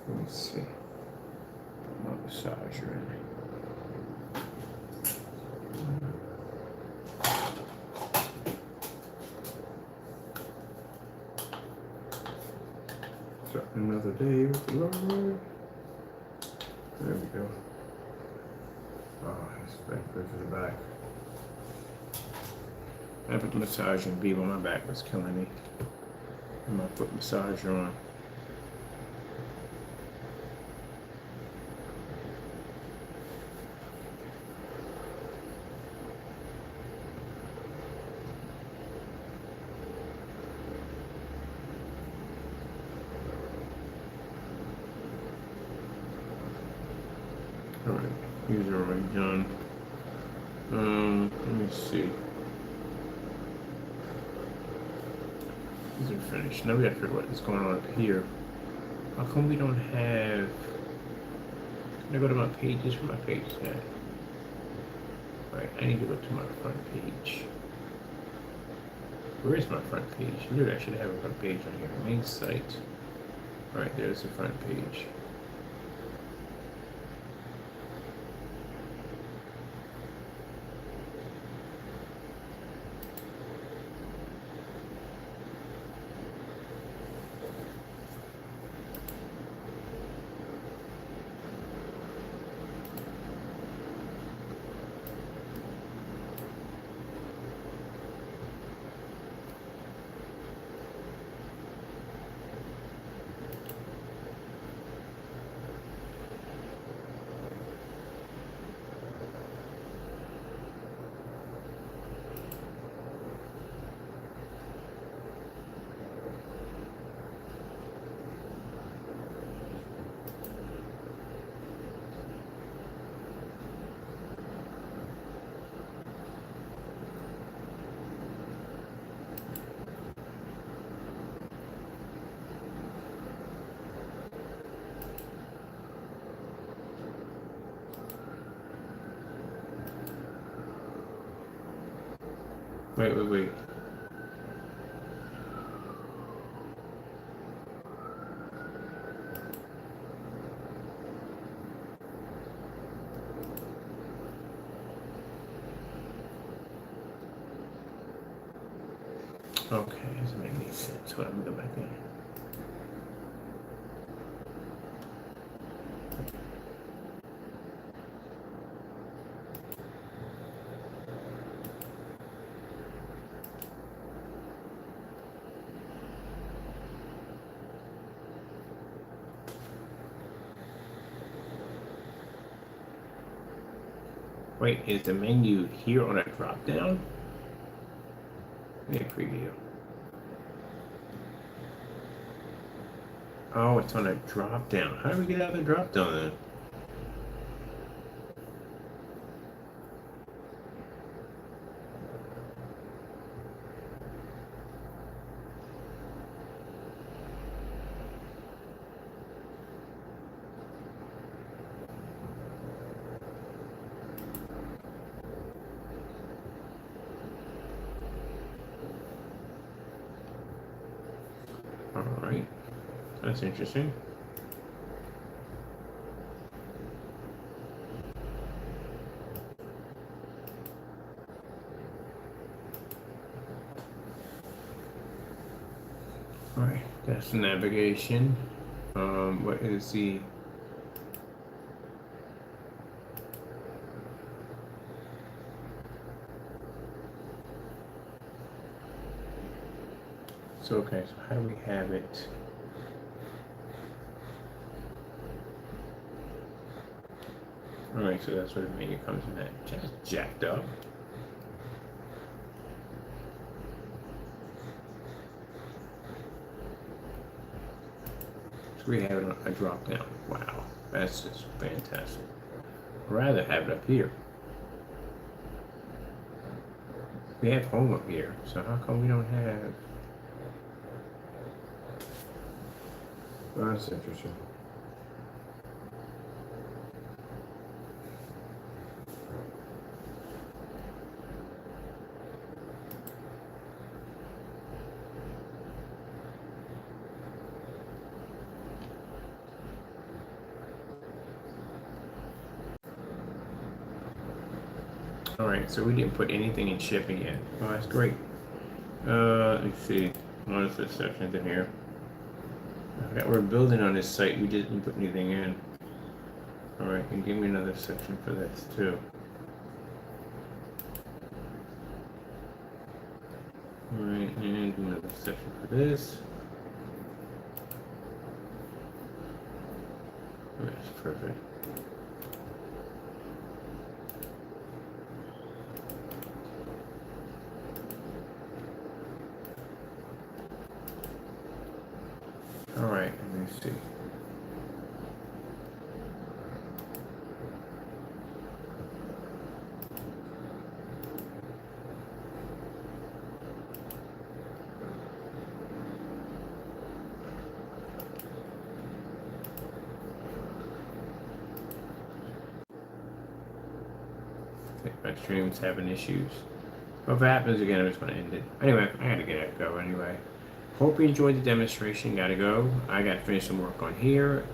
Let me see. My massager in. Starting another day with the Lord. There we go. Oh, that's back good for the back. I put the massager and beam on my back was killing me. And my foot massager on. Alright, these are already done. Let me see. These are finished. Now we gotta figure out what's going on up here. How come we don't have... Can I go to my pages? Where my page is at? Right, I need to go to my front page. Where is my front page? Maybe I should have a front page on here. Main site. Alright, there's the front page. Wait. Okay, doesn't make any sense. Hold on, let me go back in. Wait, is the menu here on a drop down? Let me preview. Oh, it's on a drop down. How do we get out of the drop down then? Alright. That's interesting. Alright, that's the navigation. What is the okay, so how do we have it? Alright, so that's where the menu comes in that. Just jacked up. So we have it on a drop down. Wow, that's just fantastic. I'd rather have it up here. We have home up here, so how come we don't have? Oh, that's interesting. Alright, so we didn't put anything in shipping yet. Oh, that's great. Let me see. What is this section in here? I forgot we're building on this site. We didn't put anything in. Alright, and give me another section for this too. Alright, and do another section for this. That's perfect. Alright, let me see. Okay, my stream's having issues. But if it happens again, I'm just going to end it. Anyway, I gotta get it go anyway. Hope you enjoyed the demonstration. Gotta go. I gotta finish some work on here.